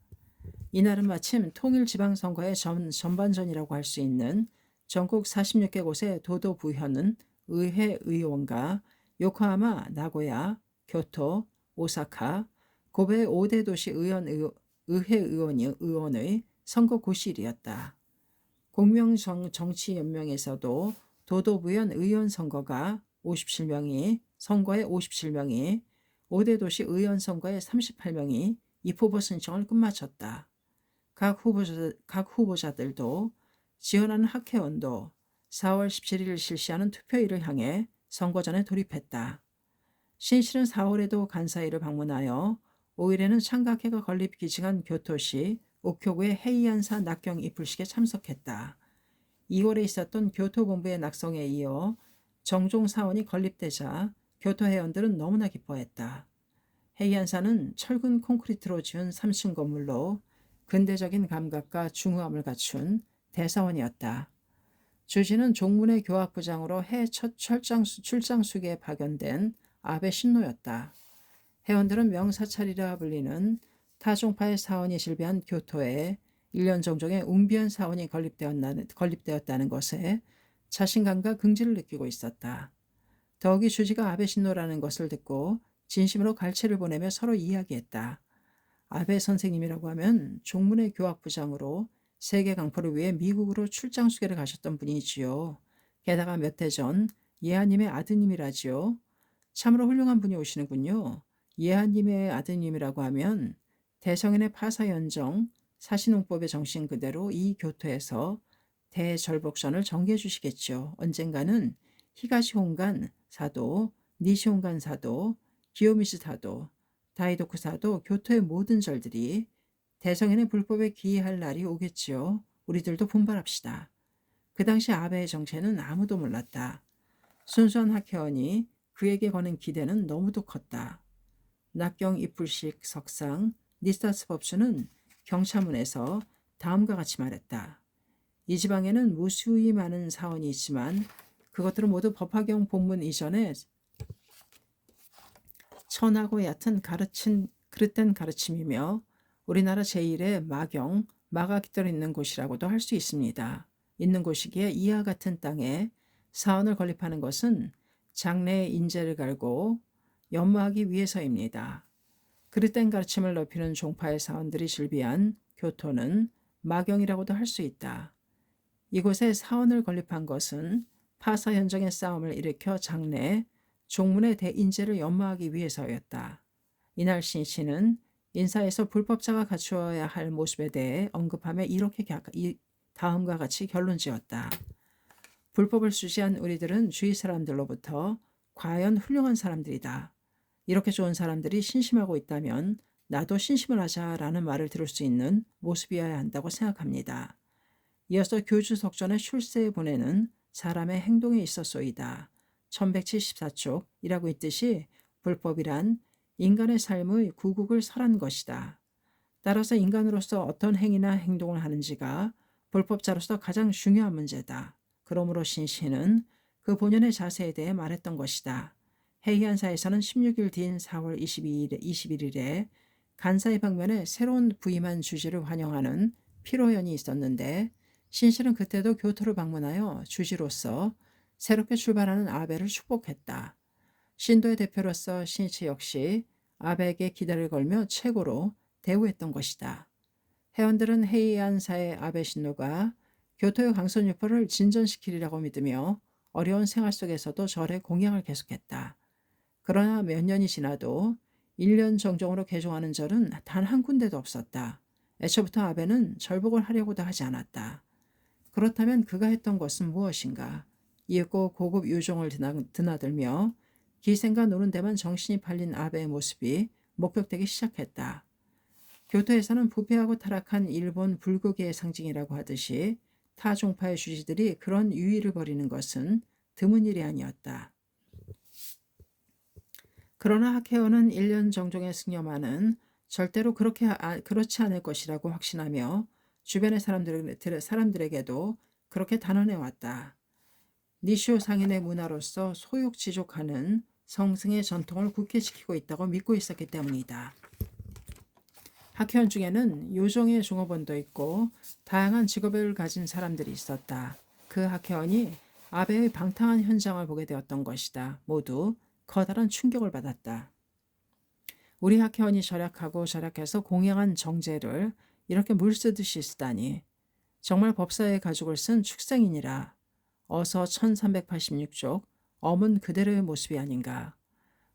이날은 마침 통일지방선거의 전반전이라고 할 수 있는 전국 46개 곳의 도도 부현은 의회 의원과 요코하마, 나고야, 교토, 오사카, 고베 5대 도시 의회 의원의 선거 고시일이었다. 공명정치연맹에서도 도도부현 의원 선거의 57명이 5대 도시 의원 선거의 38명이 입후보 신청을 끝마쳤다. 각 후보자들도 지원하는 학회원도 4월 17일 실시하는 투표일을 향해 선거전에 돌입했다. 신씨는 4월에도 간사이를 방문하여 5일에는 창각회가 건립 기증한 교토시 옥효구의 헤이안사 낙경 이풀식에 참석했다. 2월에 있었던 교토본부의 낙성에 이어 정종 사원이 건립되자 교토 회원들은 너무나 기뻐했다. 헤이안사는 철근 콘크리트로 지은 3층 건물로 근대적인 감각과 중후함을 갖춘 대사원이었다. 주지는 종문의 교학부장으로 해 첫 출장수기에 파견된 아베 신노였다. 회원들은 명사찰이라 불리는 타종파의 사원이 실비한 교토에 1년 정종의 웅비한 사원이 건립되었다는 것에 자신감과 긍지를 느끼고 있었다. 더욱이 주지가 아베 신노라는 것을 듣고 진심으로 갈채를 보내며 서로 이야기했다. 아베 선생님이라고 하면 종문의 교학부장으로 세계 강포를 위해 미국으로 출장 수계를 가셨던 분이지요. 게다가 몇 해 전 예하님의 아드님이라지요. 참으로 훌륭한 분이 오시는군요. 예하님의 아드님이라고 하면 대성인의 파사연정, 사신홍법의 정신 그대로 이 교토에서 대절복선을 정기해 주시겠죠. 언젠가는 히가시 홍간 사도, 니시 홍간 사도, 기요미스 사도, 다이도쿠 사도, 교토의 모든 절들이 대성인의 불법에 기이할 날이 오겠지요. 우리들도 분발합시다. 그 당시 아베의 정체는 아무도 몰랐다. 순수한 학회원이 그에게 거는 기대는 너무도 컸다. 낙경 이풀식 석상 니스타스 법수는 경차문에서 다음과 같이 말했다. 이 지방에는 무수히 많은 사원이 있지만 그것들은 모두 법화경 본문 이전에 천하고 얕은 그릇된 가르침이며 우리나라 제1의 마가 깃들어 있는 곳이라고도 할 수 있습니다. 있는 곳이기에 이와 같은 땅에 사원을 건립하는 것은 장래의 인재를 갈고 연마하기 위해서입니다. 그릇된 가르침을 높이는 종파의 사원들이 실비한 교토는 마경이라고도 할 수 있다. 이곳에 사원을 건립한 것은 파사 현정의 싸움을 일으켜 장래 종문의 대인재를 연마하기 위해서였다. 이날 신씨는 인사에서 불법자가 갖추어야 할 모습에 대해 언급하며 이렇게 다음과 같이 결론지었다. 불법을 수지한 우리들은 주위 사람들로부터 과연 훌륭한 사람들이다. 이렇게 좋은 사람들이 신심하고 있다면 나도 신심을 하자라는 말을 들을 수 있는 모습이어야 한다고 생각합니다. 이어서 교주석전의 출세에 보내는 사람의 행동에 있었소이다. 1174쪽이라고 있듯이 불법이란 인간의 삶의 구국을 설한 것이다. 따라서 인간으로서 어떤 행위나 행동을 하는지가 불법자로서 가장 중요한 문제다. 그러므로 신씨는 그 본연의 자세에 대해 말했던 것이다. 헤이안사에서는 16일 뒤인 4월 21일에 간사의 방면에 새로운 부임한 주지를 환영하는 피로연이 있었는데 신씨는 그때도 교토를 방문하여 주지로서 새롭게 출발하는 아베를 축복했다. 신도의 대표로서 신씨 역시 아베에게 기대를 걸며 최고로 대우했던 것이다. 회원들은 헤이안사의 아베 신노가 교토의 강선유포를 진전시키리라고 믿으며 어려운 생활 속에서도 절의 공양을 계속했다. 그러나 몇 년이 지나도 1년 정정으로 개종하는 절은 단 한 군데도 없었다. 애초부터 아베는 절복을 하려고도 하지 않았다. 그렇다면 그가 했던 것은 무엇인가? 이윽고 고급 유종을 드나들며 기생과 노는 데만 정신이 팔린 아베의 모습이 목격되기 시작했다. 교토에서는 부패하고 타락한 일본 불국의 상징이라고 하듯이 타종파의 주지들이 그런 유의를 벌이는 것은 드문 일이 아니었다. 그러나 학회원은 1년 정종의 승려만은 절대로 그렇지 않을 것이라고 확신하며 주변의 사람들에게도 그렇게 단언해왔다. 니시오 상인의 문화로서 소욕지족하는 성승의 전통을 굳게 지키고 있다고 믿고 있었기 때문이다. 학회원 중에는 요정의 종업원도 있고 다양한 직업을 가진 사람들이 있었다. 그 학회원이 아베의 방탕한 현장을 보게 되었던 것이다. 모두 커다란 충격을 받았다. 우리 학회원이 절약하고 절약해서 공양한 정제를 이렇게 물 쓰듯이 쓰다니. 정말 법사의 가죽을 쓴 축생이니라. 어서 1386쪽 어문 그대로의 모습이 아닌가.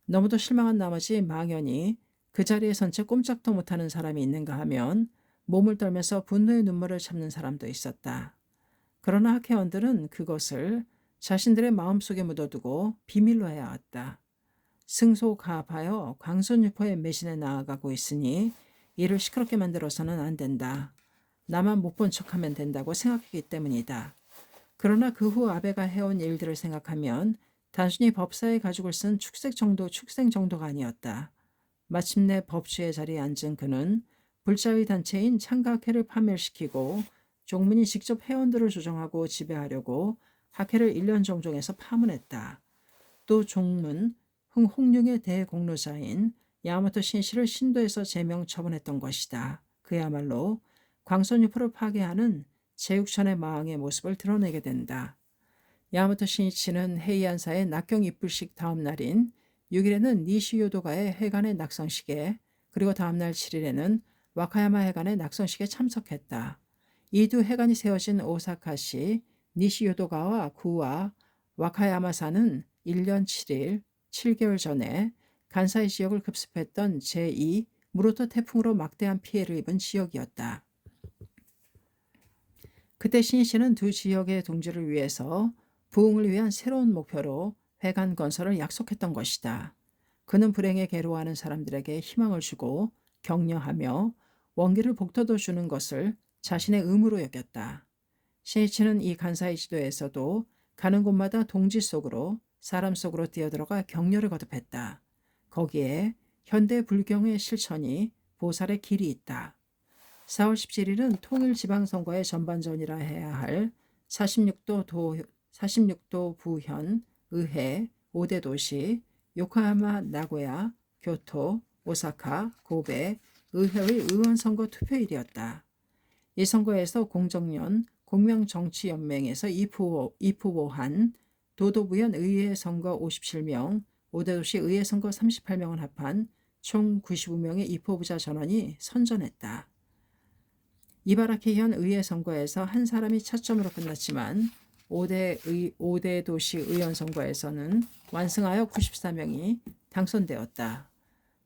너무도 실망한 나머지 망연히 그 자리에 선 채 꼼짝도 못하는 사람이 있는가 하면 몸을 떨면서 분노의 눈물을 참는 사람도 있었다. 그러나 학회원들은 그것을 자신들의 마음속에 묻어두고 비밀로 해야했다. 승소가하여 광선유포의 매진에 나아가고 있으니 이를 시끄럽게 만들어서는 안 된다. 나만 못 본 척하면 된다고 생각했기 때문이다. 그러나 그 후 아베가 해온 일들을 생각하면 단순히 법사의 가죽을 쓴 축생 정도가 아니었다. 마침내 법주의 자리에 앉은 그는 불자의 단체인 창가학회를 파멸시키고 종문이 직접 회원들을 조정하고 지배하려고 학회를 1년 정종해서 파문했다. 또 종문, 홍룡의 대공로자인 야마토 신씨를 신도에서 제명 처분했던 것이다. 그야말로 광선유포를 파괴하는 제육천의 마왕의 모습을 드러내게 된다. 야마토 신이치는 헤이안사의 낙경 입불식 다음 날인 6일에는 니시요도가의 해관의 낙성식에 그리고 다음날 7일에는 와카야마 해관의 낙성식에 참석했다. 이 두 해관이 세워진 오사카시 니시요도가와 구와 와카야마사는 1년 7일, 7개월 전에 간사이 지역을 급습했던 제2 무로토 태풍으로 막대한 피해를 입은 지역이었다. 그때 신이씨는 두 지역의 동지를 위해서 부흥을 위한 새로운 목표로 회관 건설을 약속했던 것이다. 그는 불행에 괴로워하는 사람들에게 희망을 주고 격려하며 원기를 복돋워 주는 것을 자신의 의무로 여겼다. 신이치는 이 간사이 지도에서도 가는 곳마다 동지 속으로 사람 속으로 뛰어들어가 격려를 거듭했다. 거기에 현대 불경의 실천이 보살의 길이 있다. 4월 17일은 통일지방선거의 전반전이라 해야 할 46도 부현, 의회, 5대 도시, 요코하마, 나고야, 교토, 오사카, 고베, 의회의 의원선거 투표일이었다. 이 선거에서 공정련, 공명정치연맹에서 입후보한 도도부현 의회 선거 57명, 5대 도시 의회 선거 38명을 합한 총 95명의 입후보자 전원이 선전했다. 이바라키현 의회 선거에서 한 사람이 차점으로 끝났지만 5대 도시 의원 선거에서는 완승하여 94명이 당선되었다.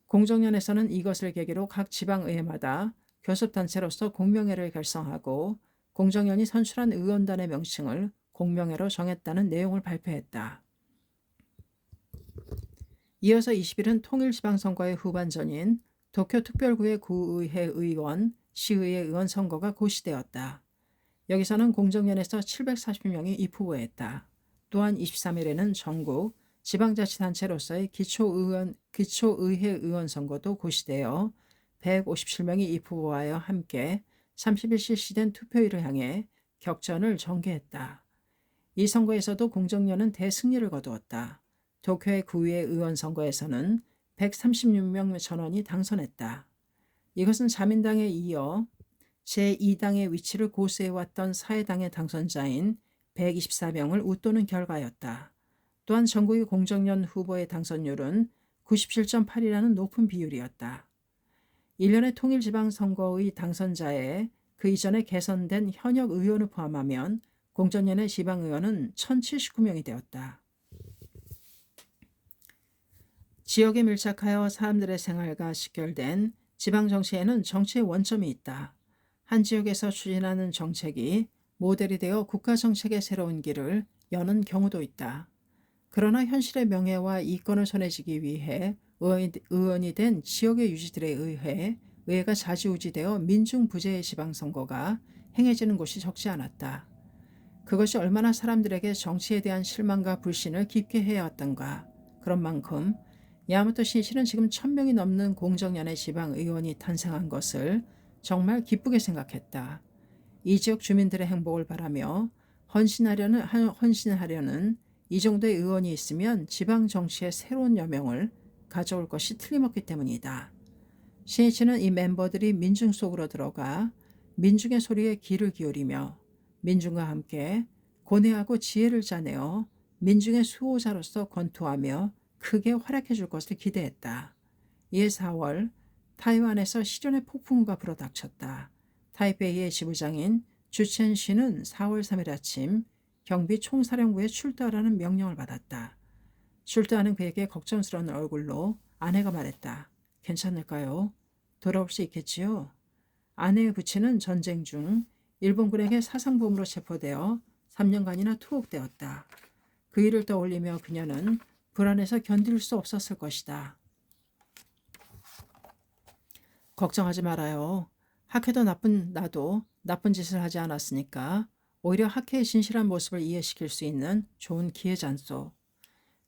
공정련에서는 이것을 계기로 각 지방의회마다 교섭단체로서 공명회를 결성하고 공정련이 선출한 의원단의 명칭을 공명회로 정했다는 내용을 발표했다. 이어서 20일은 통일지방선거의 후반전인 도쿄특별구의 구의회 의원, 시의회 의원 선거가 고시되었다. 여기서는 공정련에서 740명이 입후보했다. 또한 23일에는 전국 지방자치단체로서의 기초의회 의원 선거도 고시되어 157명이 입후보하여 함께 30일 실시된 투표일을 향해 격전을 전개했다. 이 선거에서도 공정련은 대승리를 거두었다. 도쿄의 구의회 의원 선거에서는 136명 전원이 당선했다. 이것은 자민당에 이어 제2당의 위치를 고수해왔던 사회당의 당선자인 124명을 웃도는 결과였다. 또한 전국의 공정련 후보의 당선율은 97.8이라는 높은 비율이었다. 1년의 통일지방선거의 당선자에 그 이전에 개선된 현역 의원을 포함하면 공정련의 지방의원은 1079명이 되었다. 지역에 밀착하여 사람들의 생활과 직결된 지방정치에는 정치의 원점이 있다. 한 지역에서 추진하는 정책이 모델이 되어 국가정책의 새로운 길을 여는 경우도 있다. 그러나 현실의 명예와 이권을 손에 쥐기 위해 의원이 된 지역의 유지들에 의해 의회가 좌지우지되어 민중부재의 지방선거가 행해지는 곳이 적지 않았다. 그것이 얼마나 사람들에게 정치에 대한 실망과 불신을 깊게 해왔던가. 그런 만큼 야마토 신시는 지금 1000명이 넘는 공정련의 지방의원이 탄생한 것을 정말 기쁘게 생각했다. 이 지역 주민들의 행복을 바라며 헌신하려는 이 정도의 의원이 있으면 지방 정치의 새로운 여명을 가져올 것이 틀림없기 때문이다. 신이치는 이 멤버들이 민중 속으로 들어가 민중의 소리에 귀를 기울이며 민중과 함께 고뇌하고 지혜를 짜내어 민중의 수호자로서 권투하며 크게 활약해 줄 것을 기대했다. 이해 4월 타이완에서 시련의 폭풍우가 불어닥쳤다. 타이베이의 지부장인 주첸 씨는 4월 3일 아침 경비 총사령부에 출두하라는 명령을 받았다. 출두하는 그에게 걱정스러운 얼굴로 아내가 말했다. 괜찮을까요? 돌아올 수 있겠지요? 아내의 부친은 전쟁 중 일본군에게 사상범으로 체포되어 3년간이나 투옥되었다. 그 일을 떠올리며 그녀는 불안해서 견딜 수 없었을 것이다. 걱정하지 말아요. 학회도 나도 나쁜 짓을 하지 않았으니까 오히려 학회의 진실한 모습을 이해시킬 수 있는 좋은 기회잖소.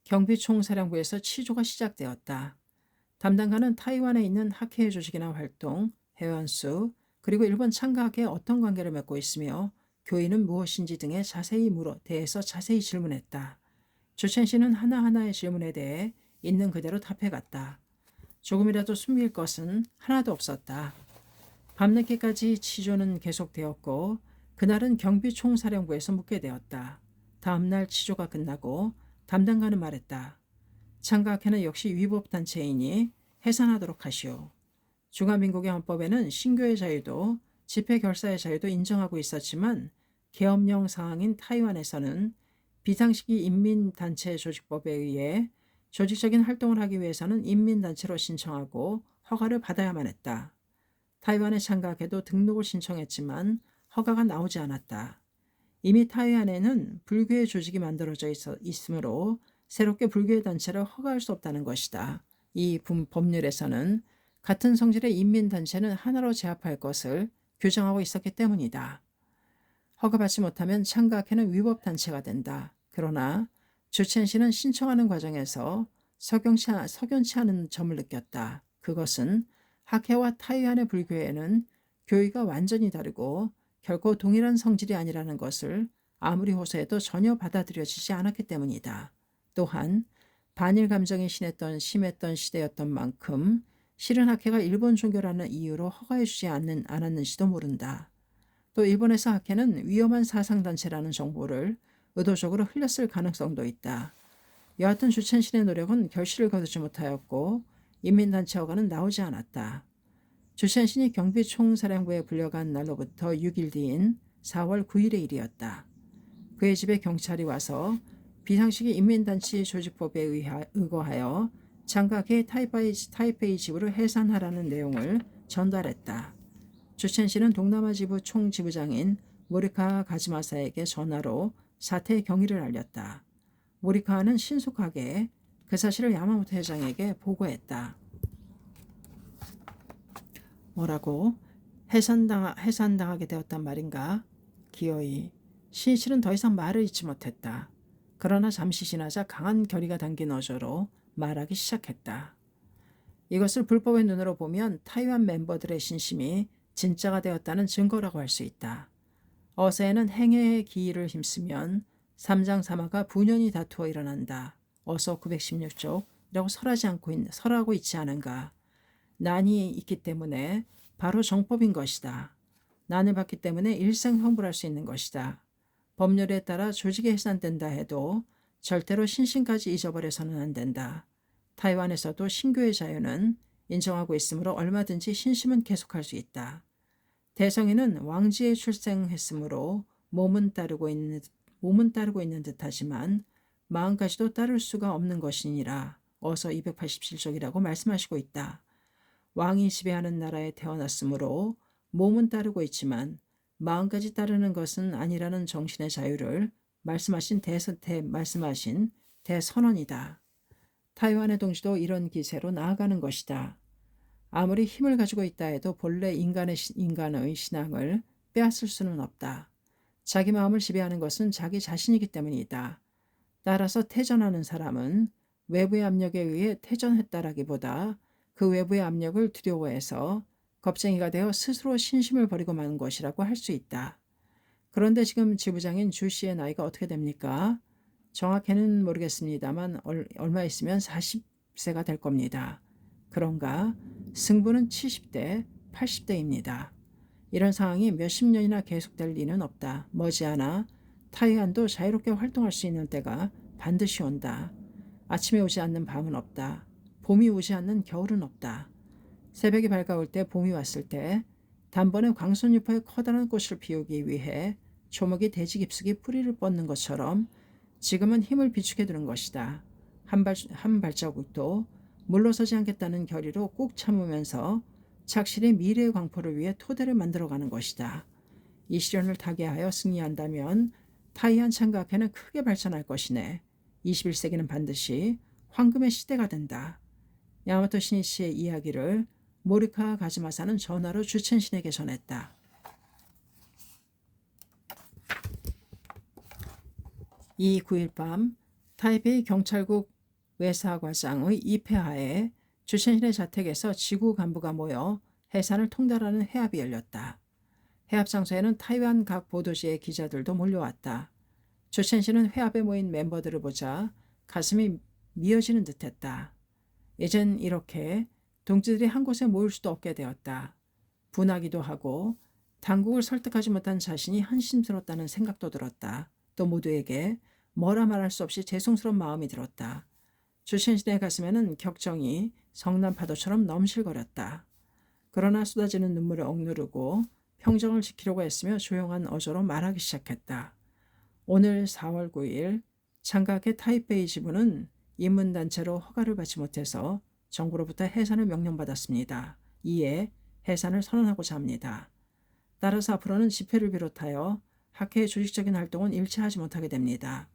경비총사령부에서 취조가 시작되었다. 담당관은 타이완에 있는 학회 조직이나 활동, 회원수, 그리고 일본 참가학회에 어떤 관계를 맺고 있으며 교인은 무엇인지 등에 대해서 자세히 질문했다. 주첸 씨는 하나하나의 질문에 대해 있는 그대로 답해갔다. 조금이라도 숨길 것은 하나도 없었다. 밤늦게까지 취조는 계속되었고 그날은 경비총사령부에서 묵게 되었다. 다음날 취조가 끝나고 담당관은 말했다. 참가학회는 역시 위법단체이니 해산하도록 하시오. 중화민국의 헌법에는 신교의 자유도 집회 결사의 자유도 인정하고 있었지만 계엄령 상황인 타이완에서는 비상시기 인민단체 조직법에 의해 조직적인 활동을 하기 위해서는 인민단체로 신청하고 허가를 받아야만 했다. 타이완의 참가학회도 등록을 신청했지만 허가가 나오지 않았다. 이미 타이완에는 불교의 조직이 만들어져 있으므로 새롭게 불교의 단체를 허가할 수 없다는 것이다. 이 법률에서는 같은 성질의 인민단체는 하나로 제압할 것을 규정하고 있었기 때문이다. 허가받지 못하면 참가학회는 위법단체가 된다. 그러나 주첸 씨는 신청하는 과정에서 석연치 않은 점을 느꼈다. 그것은 학회와 타이완의 불교에는 교의가 완전히 다르고 결코 동일한 성질이 아니라는 것을 아무리 호소해도 전혀 받아들여지지 않았기 때문이다. 또한 반일 감정이 심했던 시대였던 만큼 실은 학회가 일본 종교라는 이유로 허가해주지 않았는지도 모른다. 또 일본에서 학회는 위험한 사상단체라는 정보를 의도적으로 흘렸을 가능성도 있다. 여하튼 주첸 씨의 노력은 결실을 거두지 못하였고 인민단체 허가는 나오지 않았다. 주첸 씨이 경비총사령부에 불려간 날로부터 6일 뒤인 4월 9일의 일이었다. 그의 집에 경찰이 와서 비상시기 인민단체 조직법에 의거하여 장각의 타이페이 지부를 해산하라는 내용을 전달했다. 주첸 씨는 동남아 지부 총지부장인 모리카 가지마사에게 전화로 사태의 경위를 알렸다. 모리카는 신속하게 그 사실을 야마모토 회장에게 보고했다. 뭐라고? 해산당하게 되었단 말인가? 기어이. 신실은 더 이상 말을 잇지 못했다. 그러나 잠시 지나자 강한 결의가 담긴 어조로 말하기 시작했다. 이것을 불법의 눈으로 보면 타이완 멤버들의 신심이 진짜가 되었다는 증거라고 할 수 있다. 어세에는 행해의 기일을 힘쓰면 삼장사마가 분연히 다투어 일어난다. 어서 916쪽이라고 설하고 있지 않은가. 난이 있기 때문에 바로 정법인 것이다. 난을 받기 때문에 일생 형벌할 수 있는 것이다. 법률에 따라 조직이 해산된다 해도 절대로 신심까지 잊어버려서는 안 된다. 타이완에서도 신교의 자유는 인정하고 있으므로 얼마든지 신심은 계속할 수 있다. 대성이는 왕지에 출생했으므로 몸은 따르고 있는 듯하지만 마음까지도 따를 수가 없는 것이니라. 어서 287쪽이라고 말씀하시고 있다. 왕이 지배하는 나라에 태어났으므로 몸은 따르고 있지만 마음까지 따르는 것은 아니라는 정신의 자유를 말씀하신 대선언이다. 타이완의 동지도 이런 기세로 나아가는 것이다. 아무리 힘을 가지고 있다 해도 본래 인간의 신앙을 빼앗을 수는 없다. 자기 마음을 지배하는 것은 자기 자신이기 때문이다. 따라서 퇴전하는 사람은 외부의 압력에 의해 퇴전했다라기보다 그 외부의 압력을 두려워해서 겁쟁이가 되어 스스로 신심을 버리고 마는 것이라고 할 수 있다. 그런데 지금 지부장인 주 씨의 나이가 어떻게 됩니까? 정확히는 모르겠습니다만 얼마 있으면 40세가 될 겁니다. 그런가 승부는 70대, 80대입니다. 이런 상황이 몇십 년이나 계속될 리는 없다. 머지않아 타이완도 자유롭게 활동할 수 있는 때가 반드시 온다. 아침에 오지 않는 밤은 없다. 봄이 오지 않는 겨울은 없다. 새벽이 밝아올 때 봄이 왔을 때 단번에 광선유파의 커다란 꽃을 피우기 위해 초목이 대지 깊숙이 뿌리를 뻗는 것처럼 지금은 힘을 비축해 두는 것이다. 한 발자국도 물러서지 않겠다는 결의로 꾹 참으면서 착실히 미래의 광포를 위해 토대를 만들어가는 것이다. 이 시련을 타개하여 승리한다면 타이완 창가학회는 크게 발전할 것이네. 21세기는 반드시 황금의 시대가 된다. 야마토 시니치의 이야기를 모리카 가즈마사는 전화로 주첸신에게 전했다. 이 9일 밤 타이베이 경찰국 외사과장의 입회하에 주첸신의 자택에서 지구 간부가 모여 해산을 통달하는 회합이 열렸다. 회합 장소에는 타이완 각 보도지의 기자들도 몰려왔다. 주첸신은 회합에 모인 멤버들을 보자 가슴이 미어지는 듯했다. 이젠 이렇게 동지들이 한 곳에 모일 수도 없게 되었다. 분하기도 하고 당국을 설득하지 못한 자신이 한심스럽다는 생각도 들었다. 또 모두에게 뭐라 말할 수 없이 죄송스러운 마음이 들었다. 주첸신의 가슴에는 격정이 성난 파도처럼 넘실거렸다. 그러나 쏟아지는 눈물을 억누르고 평정을 지키려고 애쓰며 조용한 어조로 말하기 시작했다. 오늘 4월 9일 창가학회 타이베이 지부는 인문단체로 허가를 받지 못해서 정부로부터 해산을 명령받았습니다. 이에 해산을 선언하고자 합니다. 따라서 앞으로는 집회를 비롯하여 학회의 조직적인 활동은 일체 하지 못하게 됩니다.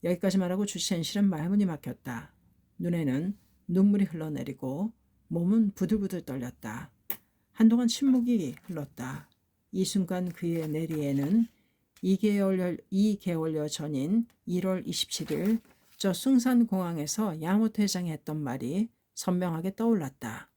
여기까지 말하고 주첸실은 말문이 막혔다. 눈에는 눈물이 흘러내리고 몸은 부들부들 떨렸다. 한동안 침묵이 흘렀다. 이 순간 그의 내리에는 2개월여 전인 1월 27일 저 숭산공항에서 야마토 회장이 했던 말이 선명하게 떠올랐다.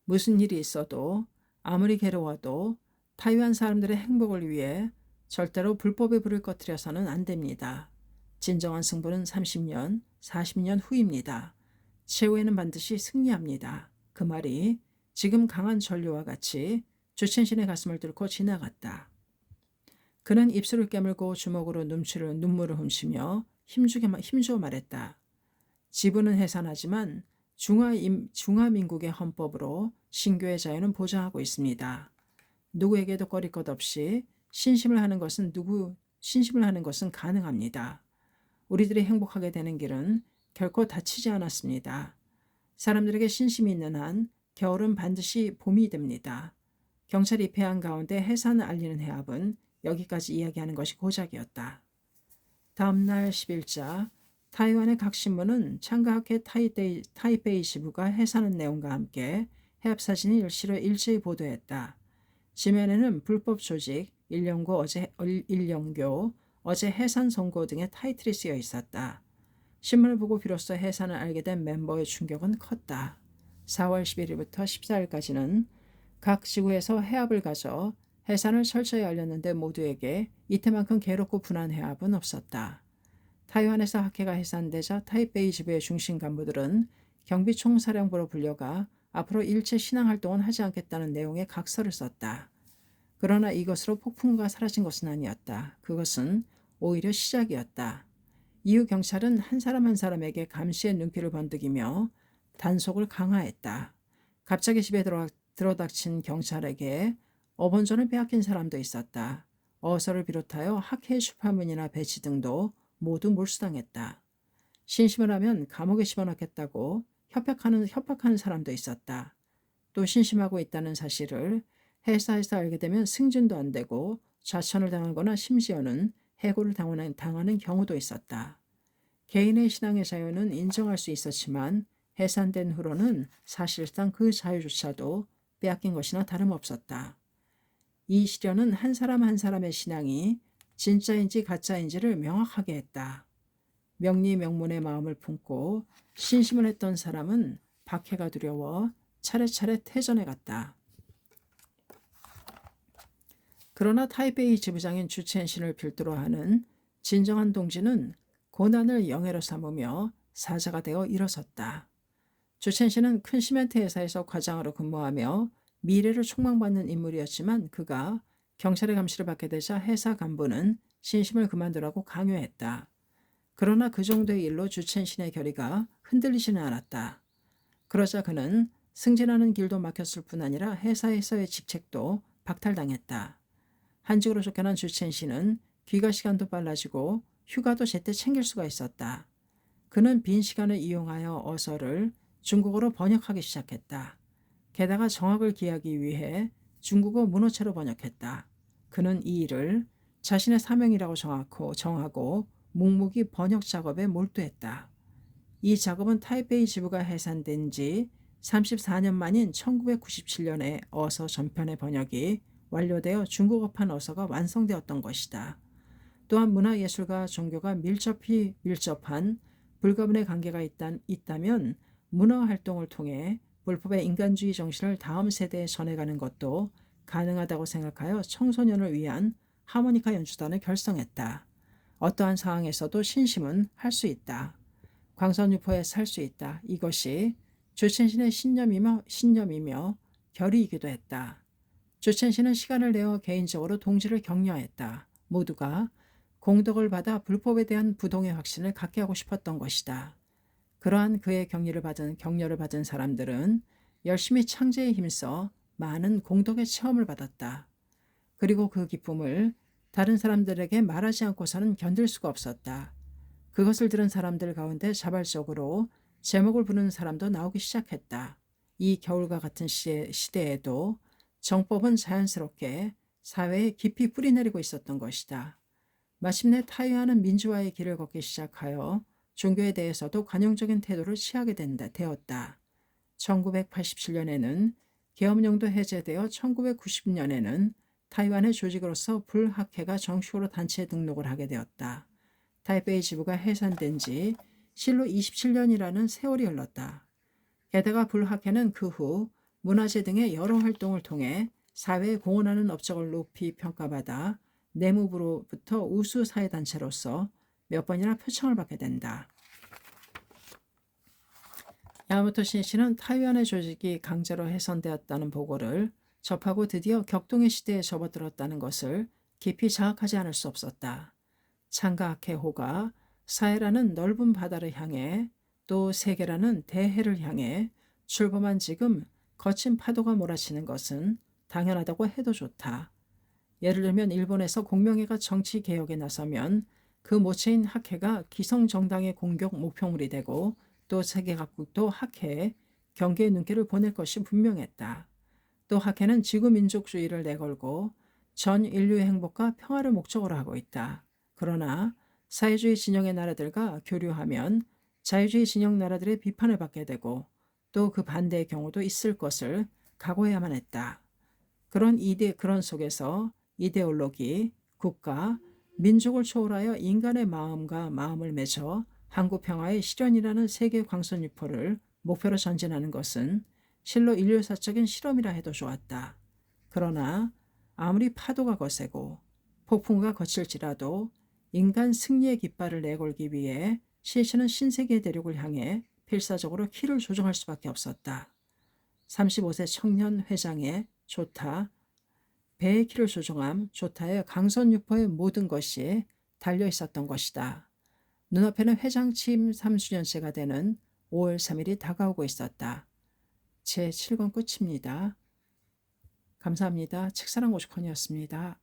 무슨 일이 있어도 아무리 괴로워도 타이완 사람들의 행복을 위해 절대로 불법의 불을 꺼뜨려서는 안 됩니다. 진정한 승부는 30년, 40년 후입니다. 최후에는 반드시 승리합니다. 그 말이 지금 강한 전류와 같이 주첸신의 가슴을 뚫고 지나갔다. 그는 입술을 깨물고 주먹으로 눈물을 훔치며 힘주어 말했다. 지부는 해산하지만 중화민국의 헌법으로 신교의 자유는 보장하고 있습니다. 누구에게도 꺼릴 것 없이 신심을 하는 것은 가능합니다. 우리들이 행복하게 되는 길은 결코 닫히지 않았습니다. 사람들에게 신심이 있는 한 겨울은 반드시 봄이 됩니다. 경찰이 입회한 가운데 해산을 알리는 회합은 여기까지 이야기하는 것이 고작이었다. 다음 날 10일자 타이완의 각 신문은 창가학회 타이베이 지부가 해산한 내용과 함께 해합 사진이 일제히 보도했다. 지면에는 불법 조직, 일령교, 어제 해산 선고 등의 타이틀이 쓰여 있었다. 신문을 보고 비로소 해산을 알게 된 멤버의 충격은 컸다. 4월 11일부터 14일까지는 각 지구에서 해합을 가져 해산을 철저히 알렸는데 모두에게 이때만큼 괴롭고 분한 해합은 없었다. 타이완에서 학회가 해산되자 타이베이 지부의 중심 간부들은 경비총사령부로 불려가 앞으로 일체 신앙활동은 하지 않겠다는 내용의 각서를 썼다. 그러나 이것으로 폭풍과 사라진 것은 아니었다. 그것은 오히려 시작이었다. 이후 경찰은 한 사람 한 사람에게 감시의 눈길을 번득이며 단속을 강화했다. 갑자기 집에 들어닥친 경찰에게 어번전을 빼앗긴 사람도 있었다. 어서를 비롯하여 학회 주파문이나 배치 등도 모두 몰수당했다. 신심을 하면 감옥에 집어넣겠다고 협박하는 사람도 있었다. 또 신심하고 있다는 사실을 회사에서 알게 되면 승진도 안 되고 좌천을 당하거나 심지어는 해고를 당하는 경우도 있었다. 개인의 신앙의 자유는 인정할 수 있었지만 해산된 후로는 사실상 그 자유조차도 빼앗긴 것이나 다름없었다. 이 시련은 한 사람 한 사람의 신앙이 진짜인지 가짜인지를 명확하게 했다. 명리명문의 마음을 품고 신심을 했던 사람은 박해가 두려워 차례차례 퇴전해 갔다. 그러나 타이베이 지부장인 주첸신을 필두로 하는 진정한 동지는 고난을 영예로 삼으며 사자가 되어 일어섰다. 주첸 씨는 큰 시멘트 회사에서 과장으로 근무하며 미래를 촉망받는 인물이었지만 그가 경찰의 감시를 받게 되자 회사 간부는 신심을 그만두라고 강요했다. 그러나 그 정도의 일로 주첸 씨의 결의가 흔들리지는 않았다. 그러자 그는 승진하는 길도 막혔을 뿐 아니라 회사에서의 직책도 박탈당했다. 한직으로 쫓겨난 주첸 씨는 귀가 시간도 빨라지고 휴가도 제때 챙길 수가 있었다. 그는 빈 시간을 이용하여 어서를 중국어로 번역하기 시작했다. 게다가 정확을 기하기 위해 중국어 문어체로 번역했다. 그는 이 일을 자신의 사명이라고 정하고 묵묵히 번역 작업에 몰두했다. 이 작업은 타이베이 지부가 해산된 지 34년 만인 1997년에 어서 전편의 번역이 완료되어 중국어판 어서가 완성되었던 것이다. 또한 문화예술과 종교가 밀접한 불가분의 관계가 있다면 문화활동을 통해 불법의 인간주의 정신을 다음 세대에 전해가는 것도 가능하다고 생각하여 청소년을 위한 하모니카 연주단을 결성했다. 어떠한 상황에서도 신심은 할 수 있다. 광선유포에 살 수 있다. 이것이 주첸신의 신념이며 결의이기도 했다. 주첸신은 시간을 내어 개인적으로 동지를 격려했다. 모두가 공덕을 받아 불법에 대한 부동의 확신을 갖게 하고 싶었던 것이다. 그러한 그의 격려를 받은 사람들은 열심히 창제에 힘써 많은 공덕의 체험을 받았다. 그리고 그 기쁨을 다른 사람들에게 말하지 않고서는 견딜 수가 없었다. 그것을 들은 사람들 가운데 자발적으로 제목을 부르는 사람도 나오기 시작했다. 이 겨울과 같은 시대에도 정법은 자연스럽게 사회에 깊이 뿌리내리고 있었던 것이다. 마침내 타이완은 민주화의 길을 걷기 시작하여 종교에 대해서도 관용적인 태도를 취하게 되었다. 1987년에는 계엄령도 해제되어 1990년에는 타이완의 조직으로서 불학회가 정식으로 단체에 등록을 하게 되었다. 타이베이 지부가 해산된 지 실로 27년이라는 세월이 흘렀다. 게다가 불학회는 그 후 문화재 등의 여러 활동을 통해 사회에 공헌하는 업적을 높이 평가받아 내무부로부터 우수 사회단체로서 몇 번이나 표창을 받게 된다. 야마토 신시는 타이완의 조직이 강제로 해산되었다는 보고를 접하고 드디어 격동의 시대에 접어들었다는 것을 깊이 자학하지 않을 수 없었다. 창가학회호가 사해라는 넓은 바다를 향해 또 세계라는 대해를 향해 출범한 지금 거친 파도가 몰아치는 것은 당연하다고 해도 좋다. 예를 들면 일본에서 공명회가 정치개혁에 나서면 그 모체인 학회가 기성정당의 공격 목표물이 되고 또 세계 각국도 학회에 경계의 눈길을 보낼 것이 분명했다. 또 학회는 지구민족주의를 내걸고 전 인류의 행복과 평화를 목적으로 하고 있다. 그러나 사회주의 진영의 나라들과 교류하면 자유주의 진영 나라들의 비판을 받게 되고 또 그 반대의 경우도 있을 것을 각오해야만 했다. 그런 속에서 이데올로기, 국가, 민족을 초월하여 인간의 마음과 마음을 맺어 한국평화의 실현이라는 세계 광선유포를 목표로 전진하는 것은 실로 인류사적인 실험이라 해도 좋았다. 그러나 아무리 파도가 거세고 폭풍우가 거칠지라도 인간 승리의 깃발을 내걸기 위해 신시는 신세계의 대륙을 향해 필사적으로 키를 조정할 수밖에 없었다. 35세 청년 회장의 조타, 배의 키를 조종함, 조타의 강선유포의 모든 것이 달려 있었던 것이다. 눈앞에는 회장 취임 3주년째가 되는 5월 3일이 다가오고 있었다. 제 7권 끝입니다. 감사합니다. 책사랑 오죽헌이었습니다.